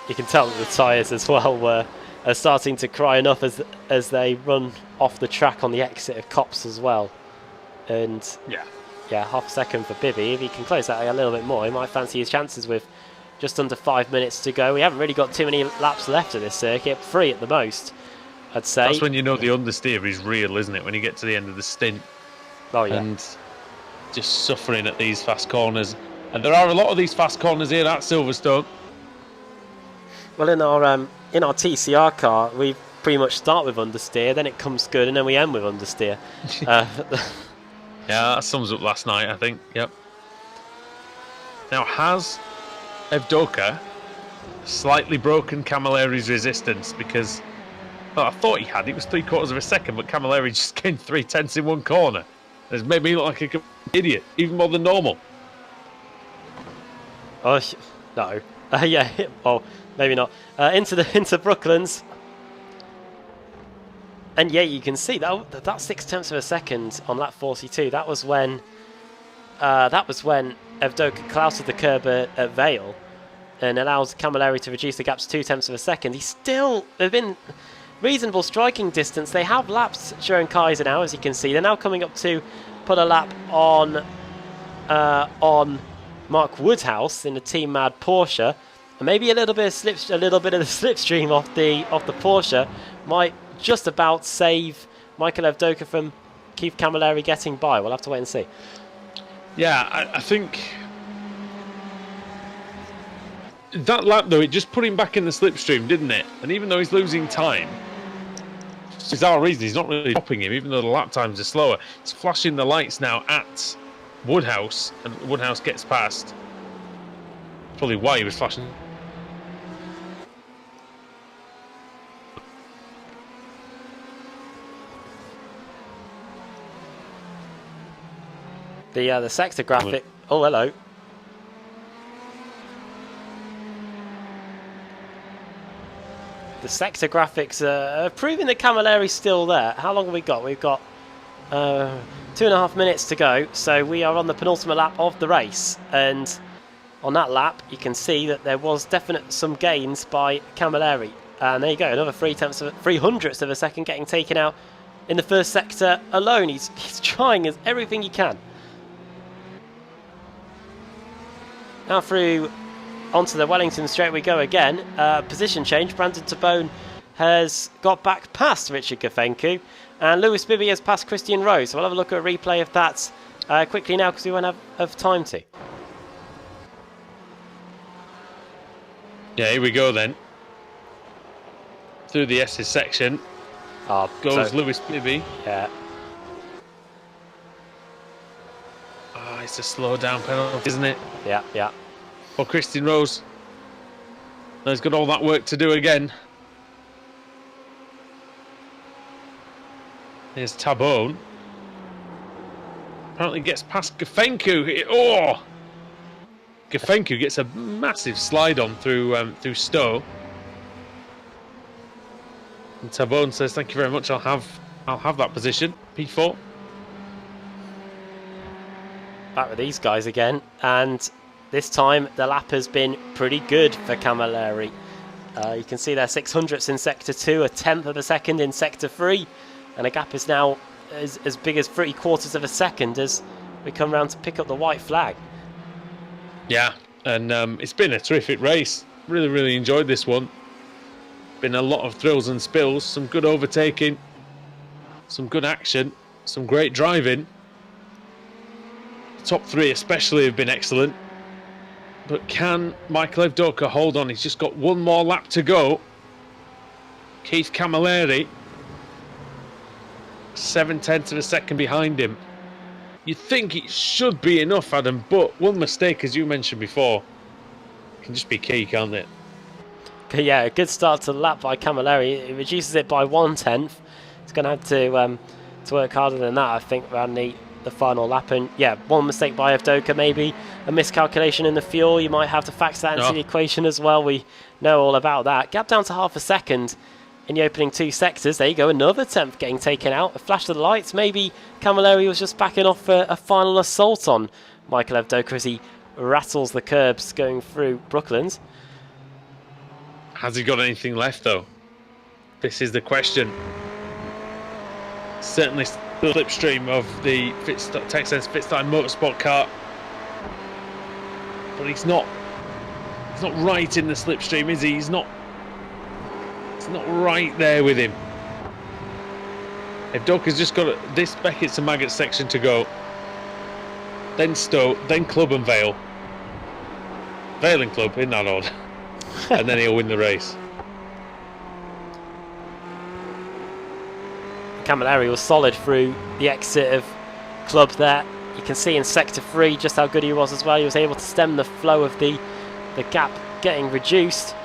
You can tell that the tyres as well are starting to cry enough as they run off the track on the exit of Copse as well. And yeah, half a second for Bibby. If he can close that a little bit more, he might fancy his chances with just under 5 minutes to go. We haven't really got too many laps left of this circuit, 3 at the most, I'd say. That's when you know the understeer is real, isn't it? When you get to the end of the stint. Oh yeah. And just suffering at these fast corners. And there are a lot of these fast corners here at Silverstone. Well, in our TCR car, we pretty much start with understeer, then it comes good, and then we end with understeer. Yeah, that sums up last night, I think. Yep. Now, has Avdoka slightly broken Camilleri's resistance? Because, well, I thought he had. It was 3/4 of a second, but Camilleri just gained 3 tenths in one corner. It's made me look like an idiot, even more than normal. Oh no. Yeah. Well, maybe not. Into Brooklands. And yeah, you can see that 0.6 of a second on lap 42. That was when Avdoka clouted the curb at Vale and allows Camilleri to reduce the gap to 0.2 of a second. They've been reasonable striking distance. They have lapped Sharon Kaiser now, as you can see. They're now coming up to put a lap on Mark Woodhouse in the Team Mad Porsche, and maybe a little bit of the slipstream off the Porsche might just about save Michael Evdoka from Keith Camilleri getting by. We'll have to wait and see. Yeah, I think that lap, though, it just put him back in the slipstream, didn't it? And even though he's losing time, for bizarre reason, he's not really stopping him, even though the lap times are slower. He's flashing the lights now at Woodhouse, and Woodhouse gets past. Probably why he was flashing. The sector graphic. Oh, hello. The sector graphics are proving that Camilleri's still there. How long have we got? We've got 2.5 minutes to go. So we are on the penultimate lap of the race. And on that lap, you can see that there was definite some gains by Camilleri. And there you go, another 300ths of a second getting taken out in the first sector alone. He's trying everything he can. Now through onto the Wellington straight we go again. Position change. Brandon Tabone has got back past Richard Gafencu, and Lewis Bibby has passed Christian Rose. So we'll have a look at a replay of that quickly now, because we won't have time to. Yeah, here we go then. Through the S's section goes Lewis Bibby. Yeah. It's a slow down penalty, isn't it? Yeah, yeah. For Christian Rose. He's got all that work to do again. Here's Tabone. Apparently gets past Gafencu. Oh! Gafencu gets a massive slide on through Stowe. And Tabone says, "Thank you very much. I'll have that position." P4. Back with these guys again, and this time the lap has been pretty good for Camilleri. You can see their 600ths in Sector 2, a tenth of a second in Sector 3, and a gap is now as big as 3/4 of a second as we come round to pick up the white flag. Yeah, and it's been a terrific race. Really, really enjoyed this one. Been a lot of thrills and spills, some good overtaking, some good action, some great driving. The top three especially have been excellent. But can Michael Evdoka hold on? He's just got one more lap to go. Keith Camilleri, 0.7 of a second behind him. You think it should be enough, Adam, but one mistake, as you mentioned before, can just be key, can't it? Yeah, a good start to the lap by Camilleri. It reduces it by 1/10. He's going to have to work harder than that, I think, around the final lap. And yeah, one mistake by Evdoka, maybe a miscalculation in the fuel. You might have to factor that into the equation as well. We know all about that. Gap down to half a second in the opening two sectors. There you go, another tenth getting taken out. A flash of the lights. Maybe Camilleri was just backing off for a final assault on Michael Evdoka as he rattles the curbs going through Brooklands. Has he got anything left, though? This is the question. Certainly the slipstream of the Texas Fitstime Motorsport car, but he's not right in the slipstream, is he? It's not right there with him. Evdoka's just got this Beckett's and Maggott section to go, then Stowe, then Club and Vale. Vale and Club in that order, and then he'll win the race. Camilleri was solid through the exit of Club there. You can see in Sector 3 just how good he was as well. He was able to stem the flow of the gap getting reduced.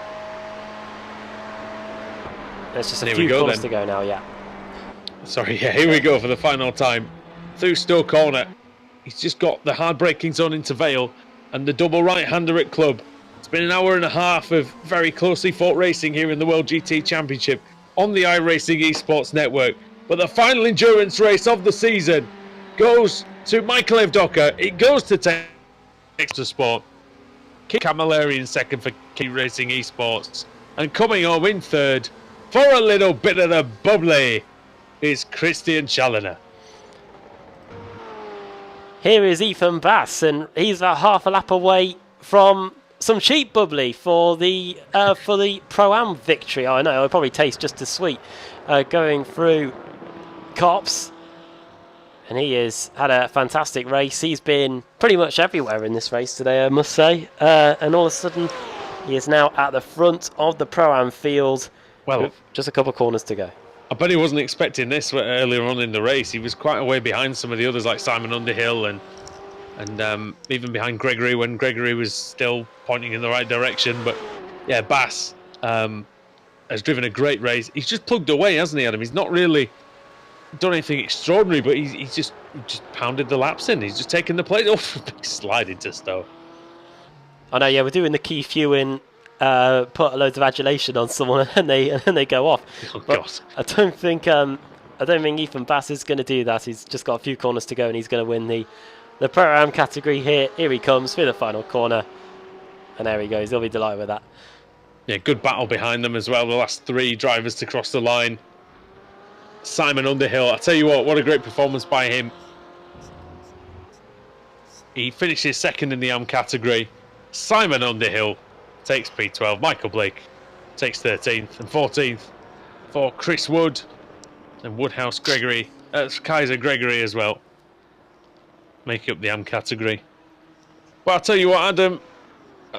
There's just a few corners to go now, yeah. Sorry, yeah, here we go for the final time. Through Stowe Corner. He's just got the hard braking zone into Vale and the double right-hander at Club. It's been an hour and a half of very closely fought racing here in the World GT Championship on the iRacing Esports Network. But the final endurance race of the season goes to Michael Evdoka. It goes to Texas Sport. Keith Camilleri in second for Key Racing Esports. And coming home in third, for a little bit of the bubbly is Christian Challoner. Here is Ethan Bass, and he's about half a lap away from some cheap bubbly for the Pro-Am victory. I know, it'll probably taste just as sweet going through Cops. And he has had a fantastic race. He's been pretty much everywhere in this race today, I must say. And all of a sudden, he is now at the front of the Pro-Am field. Well, just a couple of corners to go. I bet he wasn't expecting this earlier on in the race. He was quite a way behind some of the others, like Simon Underhill and even behind Gregory when Gregory was still pointing in the right direction. But yeah, Bass has driven a great race. He's just plugged away, hasn't he, Adam? He's not really done anything extraordinary, but he's just pounded the laps in. He's just taken the place. Oh, big slide into Stowe. I know, yeah, we're doing the Keith Ewan put loads of adulation on someone and they go off. Oh God! I don't think Ethan Bass is going to do that. He's just got a few corners to go and he's going to win the Pro-Am category here. Here he comes through the final corner, and there he goes. He'll be delighted with that. Yeah, good battle behind them as well. The last three drivers to cross the line. Simon Underhill, I tell you what a great performance by him. He finishes second in the AM category. Simon Underhill takes P12. Michael Blake takes 13th and 14th for Chris Wood and Woodhouse Gregory. Kaiser Gregory as well, making up the AM category. Well, I'll tell you what, Adam,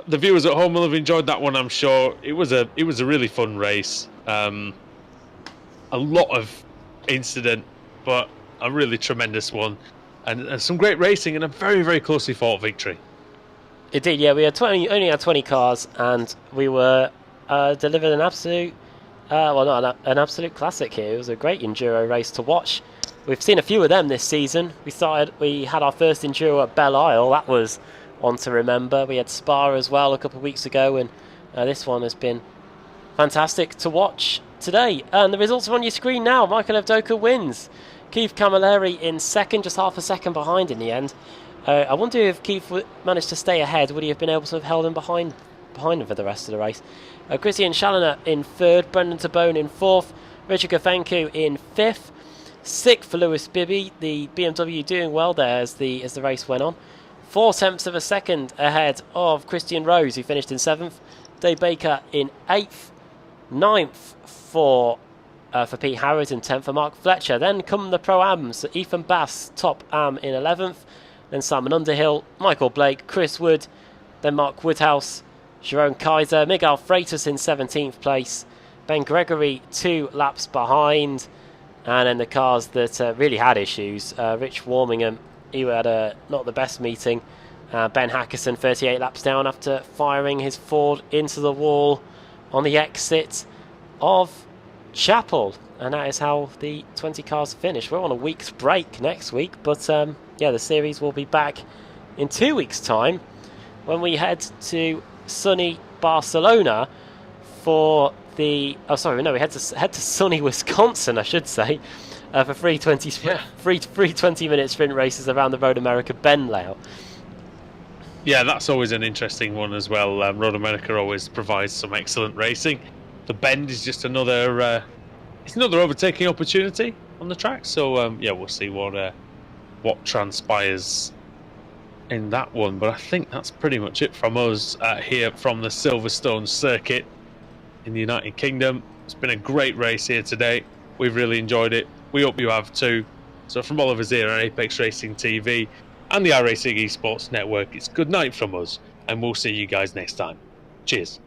the viewers at home will have enjoyed that one, I'm sure. It was a really fun race. A lot of incident, but a really tremendous one, and some great racing and a very, very closely fought victory. It did, yeah. We had only had 20 cars, and we were delivered an absolute, an absolute classic here. It was a great enduro race to watch. We've seen a few of them this season. We had our first enduro at Belle Isle. That was one to remember. We had Spa as well a couple of weeks ago, and this one has been fantastic to watch today. And the results are on your screen now. Michael Evdoka wins. Keith Camilleri in second, just half a second behind in the end. I wonder if Keith managed to stay ahead. Would he have been able to have held him behind him for the rest of the race? Christian Challoner in third, Brendan Tabone in fourth, Richard Gafencu in fifth, sixth for Lewis Bibby. The BMW doing well there as the race went on. 4/10 of a second ahead of Christian Rose, who finished in seventh. Dave Baker in eighth, ninth for Pete Howard, and 10th for Mark Fletcher. Then come the Pro-Ams. Ethan Bass, top Am in 11th. Then Simon Underhill, Michael Blake, Chris Wood. Then Mark Woodhouse, Jerome Kaiser, Miguel Freitas in 17th place. Ben Gregory 2 laps behind. And then the cars that really had issues. Rich Warmingham, he had not the best meeting. Ben Hackerson 38 laps down after firing his Ford into the wall on the exit of Chapel. And that is how the 20 cars finish. We're on a week's break next week, but yeah, the series will be back in 2 weeks' time when we head to sunny Barcelona for the... Oh, sorry, no, we head to sunny Wisconsin, I should say, for free 20-minute sprint races around the Road America Bend layout. Yeah, that's always an interesting one as well. Road America always provides some excellent racing. The Bend is just another overtaking opportunity on the track. So yeah, we'll see what transpires in that one. But I think that's pretty much it from us here from the Silverstone circuit in the United Kingdom. It's been a great race here today. We've really enjoyed it. We hope you have too. So from all of us here on Apex Racing TV and the iRacing Esports Network, it's good night from us, and we'll see you guys next time. Cheers.